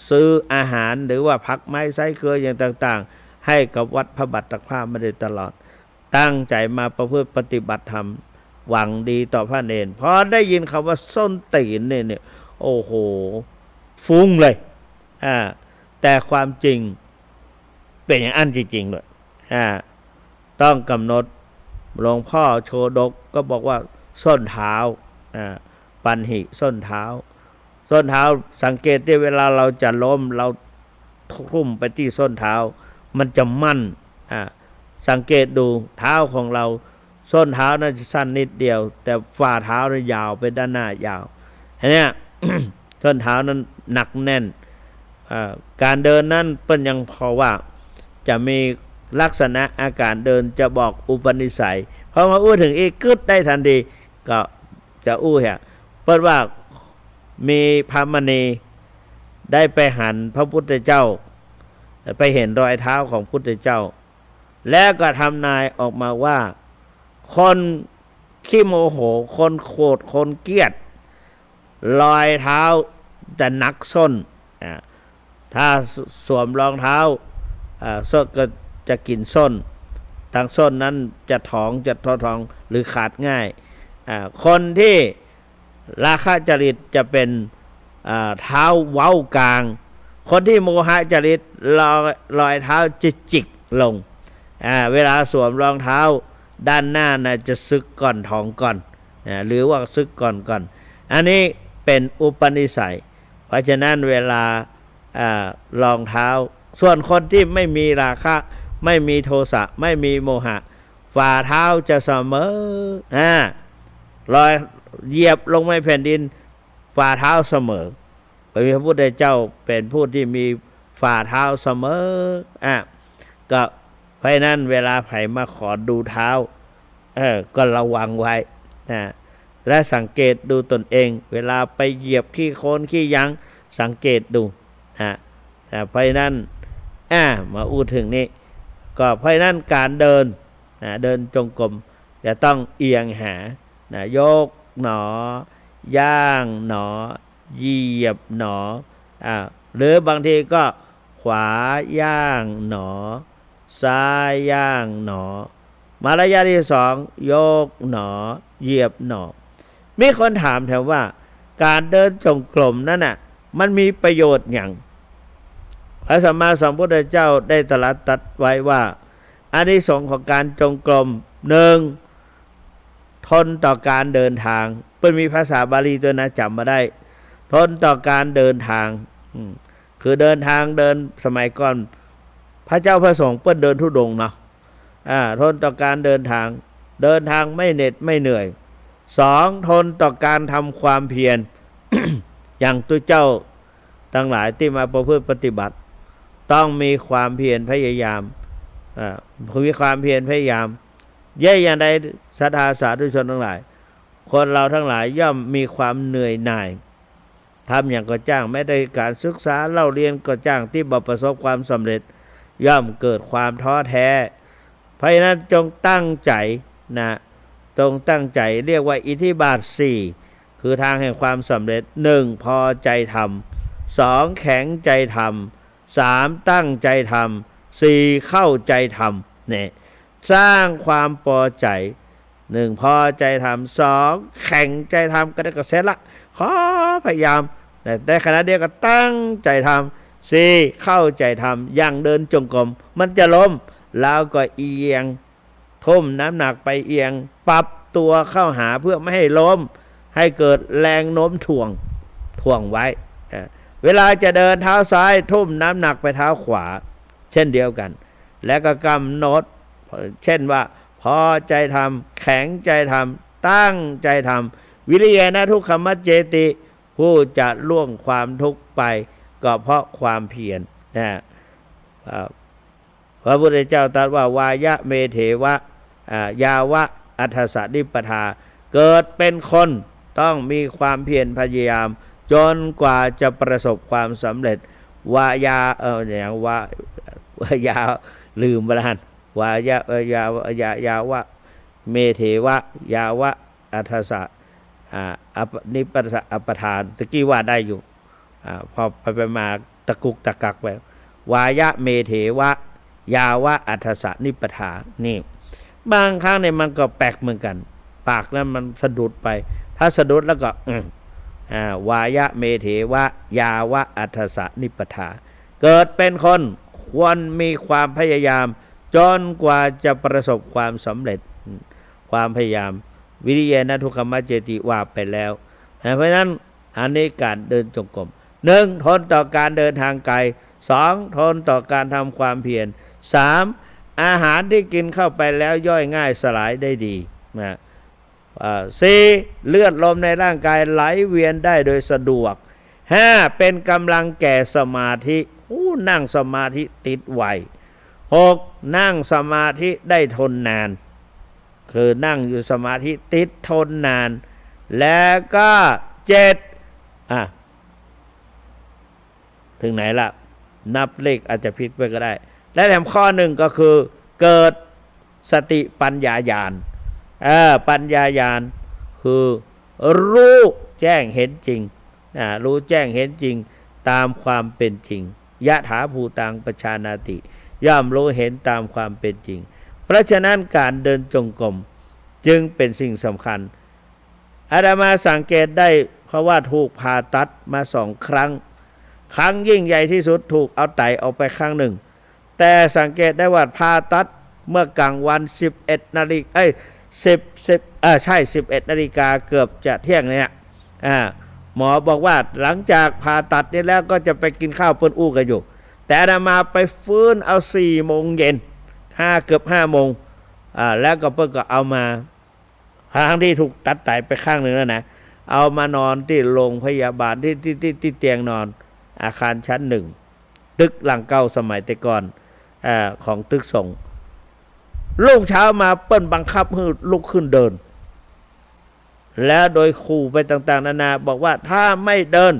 S1: ซื้ออาหารหรือว่าพักไม้ไส้เครืออย่างต่างๆให้กับวัดพระบาทตากผ้ามาโดยตลอดตั้งใจมาประพฤติปฏิบัติธรรมหวังดีต่อพระเนรพอได้ยินคำว่าส้นตีนเนี่ยโอ้โหฟุ้งเลยแต่ความจริงเป็นอย่างอันจริงๆเลยต้องกำหนดหลวงพ่อโชดกก็บอกว่าส้นเท้าปันหิส้นเท้าสังเกตที่เวลาเราจะล้มเราทุ่มไปที่ส้นเท้ามันจะมั่นสังเกตดูเท้าของเราส้นเท้านั้นจะสั้นนิดเดียวแต่ฝ่าเท้านั้นยาวไปด้านหน้ายาวอันนี้ ส้นเท้านั้นหนักแน่นการเดินนั้นเป็นยังพอว่าจะมีลักษณะอาการเดินจะบอกอุปนิสัยพอมาอู้ถึงอีกกึดได้ทันทีก็จะอู้เหรอเปิดว่ามีพระมณีได้ไปหันพระพุทธเจ้าไปเห็นรอยเท้าของพุทธเจ้าแล้วก็ทำนายออกมาว่าคนขี้โมโหคนโกรธคนเกลียดรอยเท้าจะหนักส้นถ้าสวมรองเท้าส้นก็จะกินส้นทางส้นนั้นจะท้องหรือขาดง่ายคนที่ราคะจริตจะเป็นเท้าเว้ากลางคนที่โมหะจริตรอยเท้าจะจิกลงเวลาสวมรองเท้าด้านหน้านะจะซึกก่อนท้องก่อนหรือว่าซึกก่อนอันนี้เป็นอุปนิสัยเพราะฉะนั้นเวลารองเท้าส่วนคนที่ไม่มีราคะไม่มีโทสะไม่มีโมหะฝ่าเท้าจะเสมอรอยเหยียบลงในแผ่นดินฝ่าเท้าเสมอพระพุทธเจ้าเป็นผู้ที่มีฝ่าเท้าเสมอก็เพราะนั้นเวลาไผมาขอดูเท้าก็ระวังไว้และสังเกตดูตนเองเวลาไปเหยียบขี้โคลนขี้ยั้งสังเกตดูเพราะนั้นมาอู้ถึงนี้ก็เพราะนั้นการเดินจงกรมจะต้องเอียงหายกหนอย่างหนอเหยียบหนอหรือบางทีก็ขวาย่างหนอซ้ายย่างหนอมาระยะที่สองยกหนอเหยียบหนอมีคนถามแถวว่าการเดินจงกรมนั่นน่ะมันมีประโยชน์อย่างพระสัมมาสัมพุทธเจ้าได้ตรัสไว้ว่าอานิสงส์ของการจงกรมหนึ่งทนต่อการเดินทางเป็นมีภาษาบาลีตัวนะจำมาได้ทนต่อการเดินทางคือเดินทางเดินสมัยก่อนพระเจ้าพระสงฆ์เปิ้นเดินธุดงค์เนาะทนต่อการเดินทางไม่เหน็ดไม่เหนื่อยสองทนต่อการทำความเพียร อย่างตัวเจ้าทั้งหลายที่มาประพฤติปฏิบัติต้องมีความเพียรพยายามมีความเพียรพยายามอย่างใดศรัทธาสาธุชนทั้งหลายคนเราทั้งหลายย่อมมีความเหนื่อยหน่ายทำอย่างก็จ้างไม่ได้การศึกษาเล่าเรียนก็จ้างที่บ่ประสบความสำเร็จ ย่อมเกิดความท้อแท้เพราะฉะนั้นจงตั้งใจนะจงตั้งใจเรียกว่าอิทธิบาทสี่คือทางแห่งความสำเร็จหนึ่งพอใจทำสองแข็งใจทำสามตั้งใจทำสี่เข้าใจทำเนี่ยสร้างความพอใจหนึ่งพอใจทำสองแข็งใจทำก็ได้กระเซ็ละขอพยายามแต่ได้ขณะเดียวกันตั้งใจทำสี่เข้าใจทำอย่างเดินจงกรมมันจะล้มแล้วก็เอียงทุ่มน้ำหนักไปเอียงปรับตัวเข้าหาเพื่อไม่ให้ล้มให้เกิดแรงโน้มถ่วงไว้เวลาจะเดินเท้าซ้ายทุ่มน้ำหนักไปเท้าขวาเช่นเดียวกันและก็กำหนดเช่นว่าพอใจทำแข็งใจทำตั้งใจทำวิริยะนะทุกขมัจเจติผู้จะล่วงความทุกข์ไปก็เพราะความเพียรนะพระพุทธเจ้าตรัสว่าวายะเมเถวะยาวะอัฏฐสนิปทาเกิดเป็นคนต้องมีความเพียรพยายามจนกว่าจะประสบความสำเร็จวายาอย่างวายาลืมไปแล้ววายายาวะเมเถวะยาวะอัฏฐสนิปทาอัปทานตะกี้ว่าได้อยู่พอไปมาตะกุกตะกักไปวายะเมเถวะยาวะอัฏฐสนิปทานี่บางครั้งเนี่ยมันก็แปลกเหมือนกันปากนั้นมันสะดุดไปถ้าสะดุดแล้วก็วายะเมเถวะยาวะอัฏฐสนิปทาเกิดเป็นคนควรมีความพยายามจนกว่าจะประสบความสำเร็จความพยายามวิริยะนะทุกขมัจเจติว่าไปแล้วเพราะฉะนั้นอันนี้การเดินจงกรมหนึ่งทนต่อการเดินทางไกลสองทนต่อการทำความเพียรสามอาหารที่กินเข้าไปแล้วย่อยง่ายสลายได้ดีนะสี่เลือดลมในร่างกายไหลเวียนได้โดยสะดวกห้าเป็นกำลังแก่สมาธินั่งสมาธิติดไวหกนั่งสมาธิได้ทนนานคือนั่งอยู่สมาธิติดทนนานแล้วก็เจ็ดถึงไหนละนับเลขอาจจะผิดไปก็ได้และแถมข้อหนึ่งก็คือเกิดสติปัญญาญาณปัญญาญาณคือรู้แจ้งเห็นจริงรู้แจ้งเห็นจริงตามความเป็นจริงยะถาภูตังปชานาติย่อมรู้เห็นตามความเป็นจริงเพราะฉะนั้นการเดินจงกรมจึงเป็นสิ่งสำคัญอาตมาสังเกตได้เพราะว่าถูกผ่าตัดมา2 ครั้งยิ่งใหญ่ที่สุดถูกเอาไตออกไปครั้งหนึ่งแต่สังเกตได้ว่าผ่าตัดเมื่อกลางวัน11 นาฬิกา11 นาฬิกาเกือบจะเที่ยงเนี่ยหมอบอกว่าหลังจากผ่าตัดนี่แล้วก็จะไปกินข้าวเปิ้นอู้กันอยู่แต่อาตมาไปฟื้นเอา4 โมงเย็นเกือบ5 โมงแล้วก็เปิ้นก็เอามาทั้งที่ถูกตัดไตไปข้างหนึ่งแล้วนะเอามานอนที่โรงพยาบาลที่เตียงนอนอาคารชั้น1ตึกหลังเก่าสมัยแต่ก่อนของตึกส่งรุ่งเช้ามาเปิ้นบังคับให้ลุกขึ้นเดินแล้วโดยขู่ไปต่างๆนานาบอกว่าถ้าไม่เดิน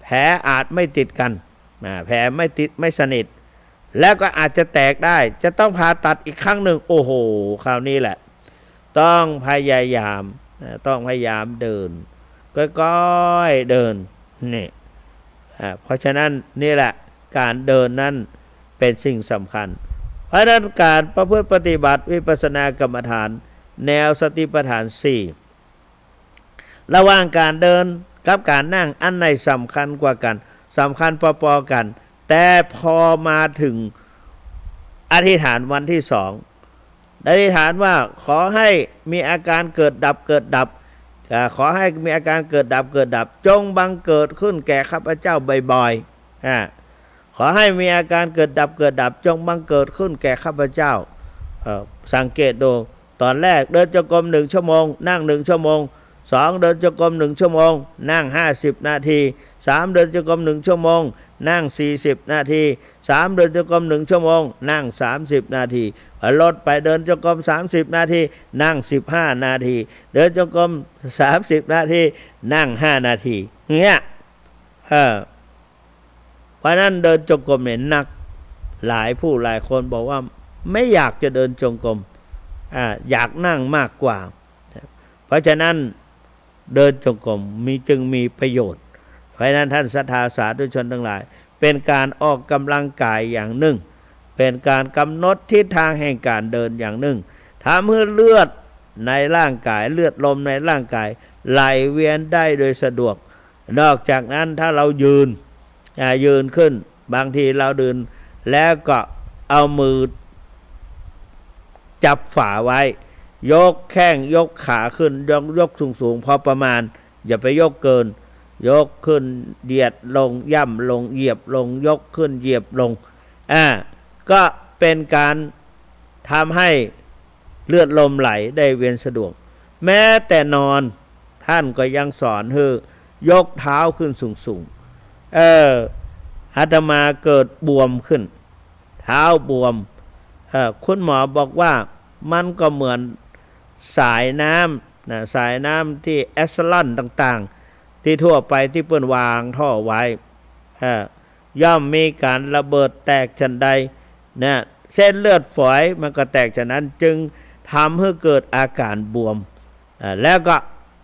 S1: แผลอาจไม่ติดกันแผลไม่ติดไม่สนิทแล้วก็อาจจะแตกได้จะต้องผ่าตัดอีกครั้งหนึ่งโอ้โหคราวนี้แหละต้องพยายามเดินก้อยๆเดินนี่เพราะฉะนั้นนี่แหละการเดินนั้นเป็นสิ่งสำคัญเพราะนั้นการประพฤติปฏิบัติวิปัสสนากรรมฐานแนวสติปัฏฐาน4ระหว่างการเดินกับการนั่งอันไหนสำคัญกว่ากันสำคัญพอๆกันแต่พอมาถึงอธิษฐานวันที่2อธิษฐานว่าขอให้มีอาการเกิดดับขอให้มีอาการเกิดดับจงบังเกิดขึ้นแก่ข้าพเจ้าบ่อยๆขอให้มีอาการเกิดดับจงบังเกิดขึ้นแก่ข้าพเจ้าสังเกตดูตอนแรกเดินจงกรม1 ชั่วโมงนั่ง1 ชั่วโมง2เดินจงกรม1 ชั่วโมงนั่ง50 นาที3เดินจงกรม1 ชั่วโมงนั่ง40 นาที3เดินจงกรม1 ชั่วโมงนั่ง30 นาทีลดไปเดินจงกรม30 นาทีนั่ง15 นาทีเดินจงกรม30 นาทีนั่ง5 นาทีเงี้ยเพราะนั้นเดินจงกรมเนี่ยหนัก หลายคนบอกว่าไม่อยากจะเดินจงกรมอยากนั่งมากกว่าเพราะฉะนั้นเดินจงกรมจึงมีประโยชน์เพราะฉะนั้นท่านศรัทธาสาธุชนทั้งหลายเป็นการออกกำลังกายอย่างหนึ่งเป็นการกำหนดทิศทางแห่งการเดินอย่างหนึ่งทำให้เลือดในร่างกายเลือดลมในร่างกายไหลเวียนได้โดยสะดวกนอกจากนั้นถ้าเรายืนขึ้นบางทีเราเดินแล้วก็เอามือจับฝาไว้ยกแข้งยกขาขึ้นยกสูงพอประมาณอย่าไปยกเกินยกขึ้นเหยียดลงย่ำลงเหยียบลงยกขึ้นเหยียบลงก็เป็นการทำให้เลือดลมไหลได้เวียนสะดวกแม้แต่นอนท่านก็ยังสอนให้ยกเท้าขึ้นสูงอาตมาเกิดบวมขึ้นเท้าบวมคุณหมอบอกว่ามันก็เหมือนสายน้ำสายน้ำที่แอสลันต่างๆที่ทั่วไปที่เปิ้นวางท่อไว้ย่อมมีการระเบิดแตกฉันใดเส้นเลือดฝอยมันก็แตกฉะนั้นจึงทำให้เกิดอาการบวมแล้วก็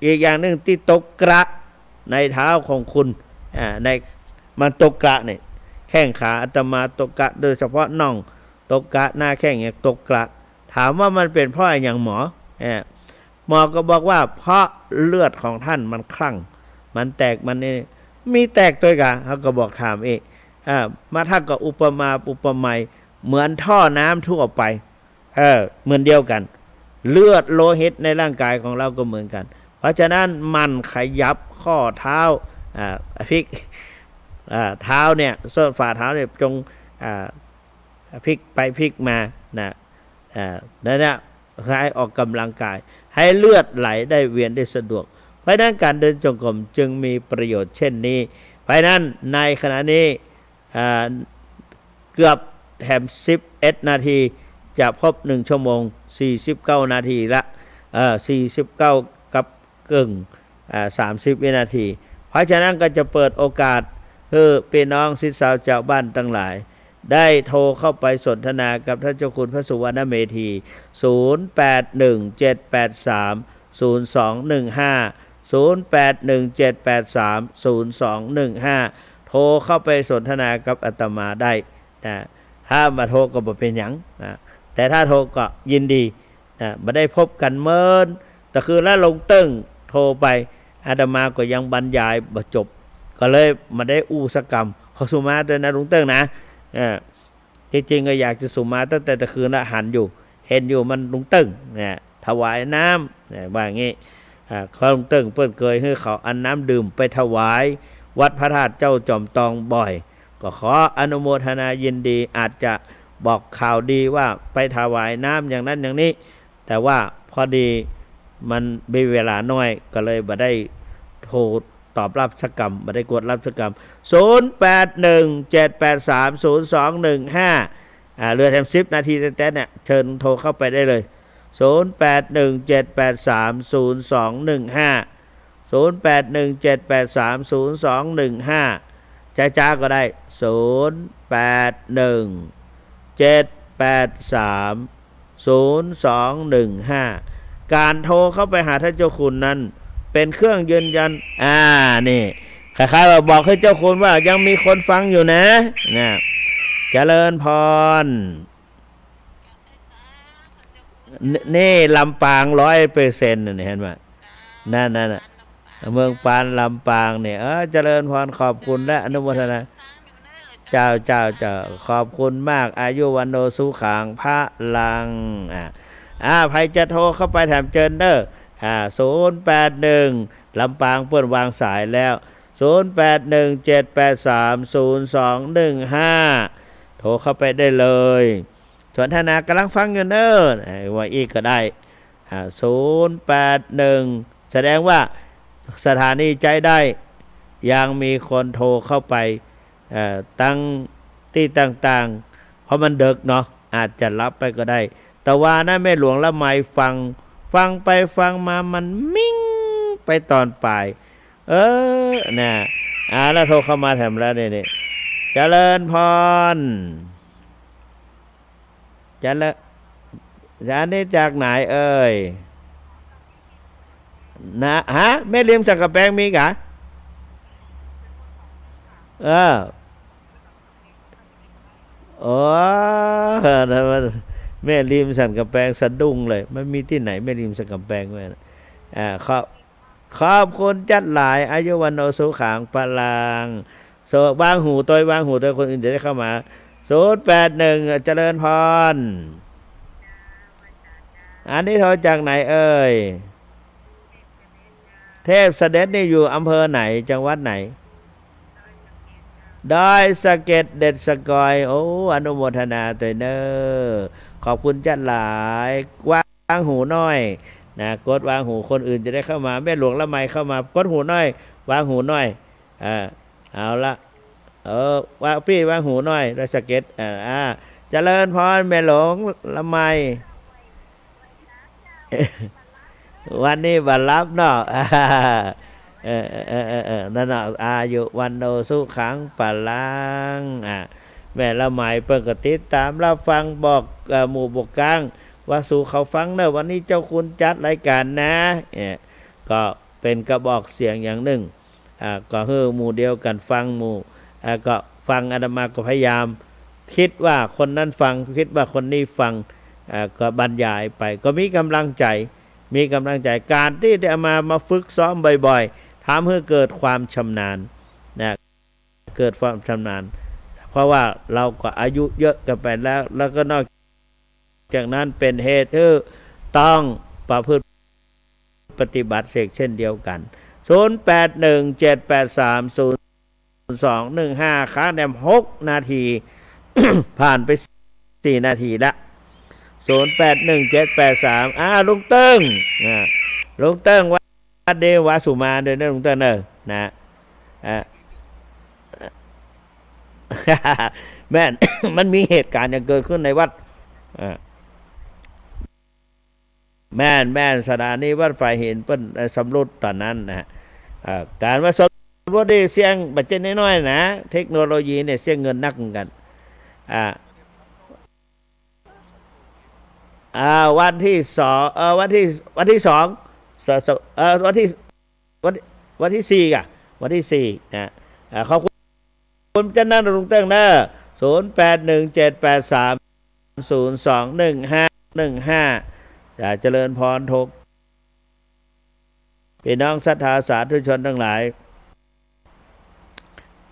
S1: อีกอย่างหนึ่งที่ตกกระในเท้าของคุณในมันตกกระเนี่ยแข้งขาอาตมาตกกระโดยเฉพาะน่องตกกระหน้าแข้งเนี่ยตกกระถามว่ามันเป็นเพราะอะไรอย่างหมอก็บอกว่าเพราะเลือดของท่านมันคลั่งมันแตกมันนี่มีแตกตัวกะเขาก็บอกถามมาถ้าก็อุปไมยเหมือนท่อน้ำทั่วไปเหมือนเดียวกันเลือดโลหิตในร่างกายของเราก็เหมือนกันเพราะฉะนั้นมันขยับข้อเท้าพลิกเท้าเนี่ยส้นฝ่าเท้าเนี่ยจงพลิกไปพลิกมานั่นแหละให้ออกกำลังกายให้เลือดไหลได้เวียนได้สะดวกเพราะนั้นการเดินจงกรมจึงมีประโยชน์เช่นนี้เพราะนั้นในขณะนี้เกือบแถม11 นาทีจะพบ1 ชั่วโมง49 นาทีละ49กับกึ่ง30 วินาทีเพราะฉะนั้นก็จะเปิดโอกาสให้พี่น้องศิษย์สาวชาวบ้านทั้งหลายได้โทรเข้าไปสนทนากับท่านเจ้าคุณพระสุวรรณเมธี0817830215 0817830215โทรเข้าไปสนทนากับอาตมาได้ถ้ามาโทรก็บ่เป็นหยังแต่ถ้าโทรก็ยินดีมาได้พบกันเมินแต่คือแล้วลงตึ้งโทรไปอาตมาก็ยังบรรยายบ่จบก็เลยมาได้อู้สกรรมขอสุมาด้วยนะลุงเติ้งนะจริงๆก็อยากจะสุมาตั้งแต่ตะคืนละหันอยู่เห็นอยู่มันลุงเติ้งถวายน้ำว่างี้เขาลุงเติ้งเปิ้นเคยให้เขาอันน้ำดื่มไปถวายวัดพระธาตุเจ้าจอมตองบ่อยก็ขออนุโมทนายินดีอาจจะบอกข่าวดีว่าไปถวายน้ำอย่างนั้นอย่างนี้แต่ว่าพอดีมันมีเวลาน้อยก็เลยบ่ได้โทรตอบรับสักกรรมบ่ได้กดรับสักกรรม0817830215เรือแถม10 นาทีแต่เนี่ยเชิญโทรเข้าไปได้เลย0817830215 จ้าก็ได้0817830215การโทรเข้าไปหาท่านเจ้าคุณนั้นเป็นเครื่องยืนยันนี่คล้ายๆว่าบอกให้เจ้าคุณว่ายังมีคนฟังอยู่นะเจริญพรนี่ลำปาง100%นี่เห็นไหมนั่นเมืองปานลำปางเนี่ยเจริญพรขอบคุณและอนุโมทนาเจ้าขอบคุณมากอายุวันโนสุขังพระลังใครจะโทรเข้าไปแถมเจินเด้อ081ลำปางเปิ้นวางสายแล้ว0817830215โทรเข้าไปได้เลยสนทนากำลังฟังอยู่เด้อว่าอีกก็ได้081แสดงว่าสถานีใจได้ยังมีคนโทรเข้าไปตั้งที่ต่างๆเพราะมันดึกเนาะอาจจะรับไปก็ได้แต่ว่านะแม่หลวงละไมฟังไปฟังมามันมิ่งไปตอนปลายแล้วโทรเข้ามาแถมแล้วนี่เจริญพร จะละจะนี่จากไหนเอ่ยนะฮะแม่ริมสักกะแปงมีกะเออโอ้แม่ริมสันกะแปงสะดุ้งเลยมันมีที่ไหนแม่ริมสันกะแปงแม่ขอบคุณจัดหลายอายุวันโนสุขังพลังโสวางหูตัววางหูตัวคนอื่นจะได้เข้ามา081เจริญพรอันนี้โทรจากไหนเอ่ยเทพเสด็จนี่อยู่อำเภอไหนจังหวัดไหนดอยสะเก็ดเด็ดสะกอยโอ้อนุโมทนาตัวเนอขอบคุณจัดหลายวางหูน้อยนะกดวางหูคนอื่นจะได้เข้ามาแม่หลวงละไมเข้ามากดหูน้อยวางหูน้อยเอาละวางพี่วางหูน้อยดอยสะเก็ดเจริญพรแม่หลวงละไมวันนี้บัลลับเนาะนั่นน่ะอายุวันโนสุขังปะลังแม่ละหมายเปิดกติดตามรับฟังบอกหมู่บกกลางว่าสู่เขาฟังเนอะวันนี้เจ้าคุณจัดรายการนะก็เป็นกระบอกเสียงอย่างหนึ่งก็เฮือหมู่เดียวกันฟังหมู่ก็ฟังอาตมาก็พยายามคิดว่าคนนั้นฟังคิดว่าคนนี้ฟังก็บรรยายไปก็มีกำลังใจการที่ได้มาฝึกซ้อมบ่อยๆทำให้เกิดความชำนาญนะเกิดความชำนาญเพราะว่าเราก็อายุเยอะกันไปแล้วก็นอกจากนั้นเป็นเหตุที่ต้องประพฤติปฏิบัติเสกเช่นเดียวกัน0817830215ค้างแดม6 นาที ผ่านไป4 นาทีละ081783ลุงเติ้งลุงเติ้งวัดเดวาสุมาเดินลุงเติ้งเนอะนะแม่น มันมีเหตุการณ์อย่างเกิดขึ้นในวัดแม่นสถานีวัดฝ่ายเห็นเปิ้นสำรวจตอนนั้นนะการว่าสำรวจได้เสียงบัจเจน้อยๆนะเทคโนโลยีเนี่ยเสียงเงินนักกันวันที่2วันที่2วันที่4อ่ะวันที่4นะขอบคุณเจ้าหน้าลุงเติ้งนะ0817830215เจริญพรทุกพี่น้องศรัทธาสาธุชนทั้งหลาย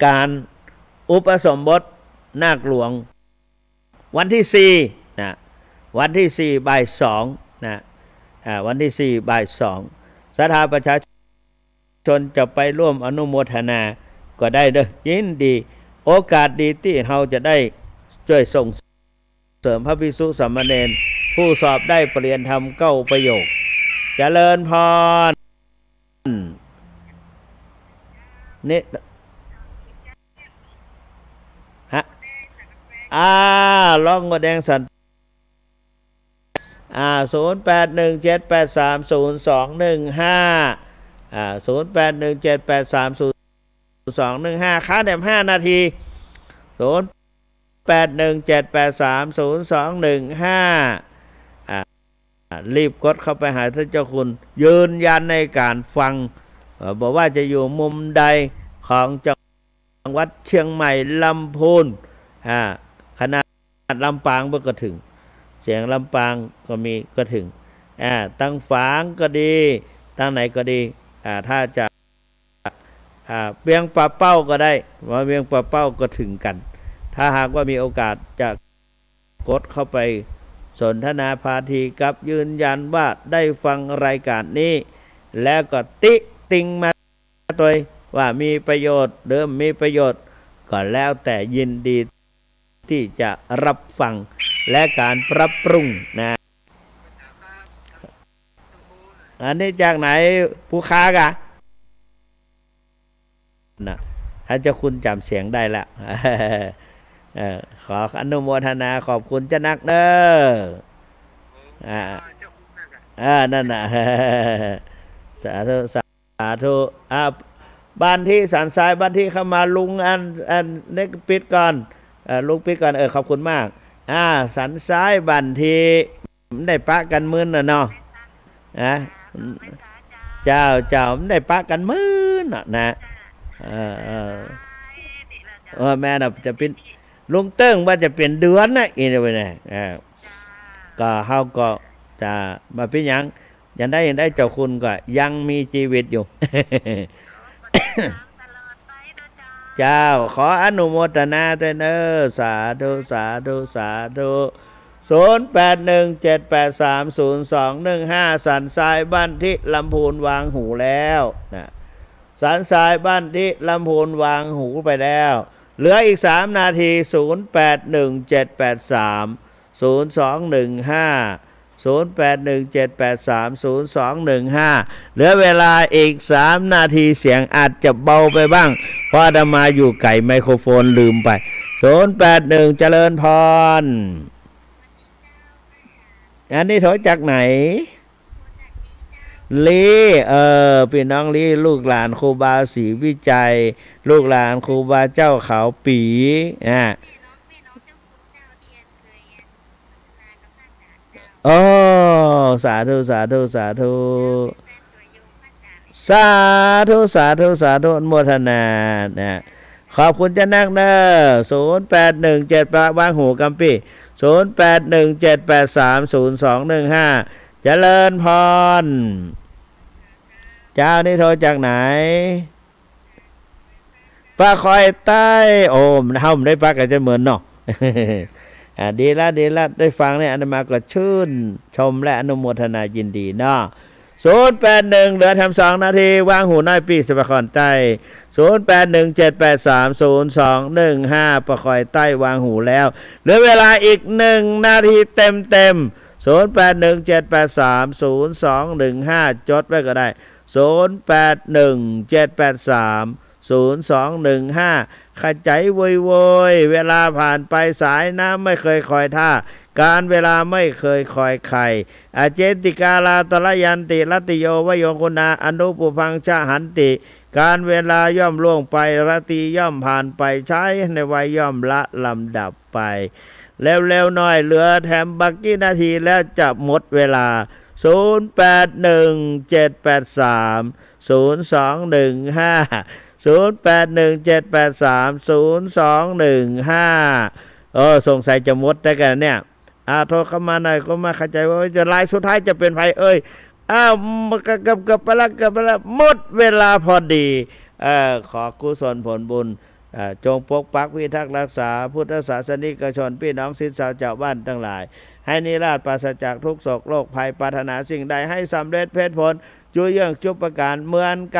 S1: การอุปสมบทนาคหลวงวันที่4นะวันที่4 บ่าย 2นะวันที่4 บ่าย 2ศรัทธาประชาชนจะไปร่วมอนุโมทนาก็ได้เด้อยินดีโอกาสดีที่เราจะได้ช่วยส่งเสริมพระภิกษุสามเณรผู้สอบได้ปรริญญาธรรม9 ประโยคเจริญพรนี่ฮะร้องกระแดงสัน0817830215ค้าแดม5 นาที0817830215รีบกดเข้าไปหาท่านเจ้าคุณยืนยันในการฟังบอกว่าจะอยู่มุมใดของจังหวัดเชียงใหม่ลำพูนขนาดลำปางก็ถึงเสียงลำปางก็มีก็ถึงตั้งฝางก็ดีตั้งไหนก็ดีถ้าจะเวียงป่าเป้าก็ได้ว่าเวียงป่าเป้าก็ถึงกันถ้าหากว่ามีโอกาสจะกดเข้าไปสนทนาพาทีกับยืนยันว่าได้ฟังรายการนี้แล้วก็ติงมาตัวว่ามีประโยชน์หรือมีประโยชน์ก็แล้วแต่ยินดีที่จะรับฟังและการปรับปรุงนะอันนี้จากไหนผู้ค้ากะนะถ้าเจ้าคุณจำเสียงได้ละขออนุโมทนาขอบคุณเจ้านักเด้อนั่นน่ะสาธุบ้านที่สันทรายบ้านที่เข้ามาลุงอันเน็กปิดก่อนลุงปิดก่อนขอบคุณมาก สันซ้ายบันทีมันได้ปะกันมื้อน่ะเนาะนะเจ้ามันได้ปะกันมื้อน่ะนะเออเออแม่น่ะจะเป็นลุงเติ้งว่าจะเป็นเดือนนะอีนี่ไปเนี่ยก็เฮาก็จะมาเป็นหยังยังได้เจ้าคุณก็ยังมีชีวิตอยู่ เจ้าขออนุโมทนาด้วยเนอสาธุสาธุสาธุ0817830215สันทรายบ้านที่ลำพูนวางหูแล้วนะสันทรายบ้านที่ลำพูนวางหูไปแล้วเหลืออีก3นาที0817830215เหลือเวลาอีก3นาทีเสียงอาจจะเบาไปบ้างเพราะอาตมาอยู่ไกลไมโครโฟนลืมไป081เจริญพรอันนี้โทรจากไหนลีพี่น้องลีลูกหลานครูบาศรีวิจัยลูกหลานครูบาเจ้าเขาปีโอ้สาธุสาธุสาธุสาธุสาธุสาธุอนุโมทนานะขอบคุณจะนักเนอ0817วางหูกัมปี้0817830215เจริญพรเจ้านี่โทรจากไหนป้าคอยใต้โอ้มเฮาได้ปักกันจะเหมือนเนาะ ดีละได้ฟังเนี่ยอาตมาก็ชื่นชมและอนุโมทนายินดีเนาะ081เหลือทำ2นาทีวางหูน้อยปีสปะคอนใต้0817830215ประคอยใต้วางหูแล้วเหลือเวลาอีก1นาทีเต็ม0817830215จดไว้ก็ได้0817830215ขจายโวยเวลาผ่านไปสายน้ำไม่เคยคอยท่าการเวลาไม่เคยคอยใครอาเจติกาลาตระยันติรัตโยวโยคุณาอนุปุพังชะหันติการเวลาย่อมล่วงไปรติย่อมผ่านไปใช้ในวัยย่อมละลำดับไปเร็วๆหน่อยเหลือแถมบักกี่นาทีแล้วจะหมดเวลา0817830215สงสัยจะหมดแต่กันเนี่ยโทรเข้ามาหน่อยก็มาเข้าใจว่าจะไลน์สุดท้ายจะเป็นไผกับไปแล้วหมดเวลาพอดีขอกุศลผลบุญจงปกปักพิทักษ์รักษาพุทธศาสนิกชนพี่น้องศิษย์สาวเจ้าบ้านทั้งหลายให้นิราชปราศจากทุกโศกโรคภัยปรารถนาสิ่งใดให้สำเร็จเพชรผลจุเยื่องจุประการเหมือนกัน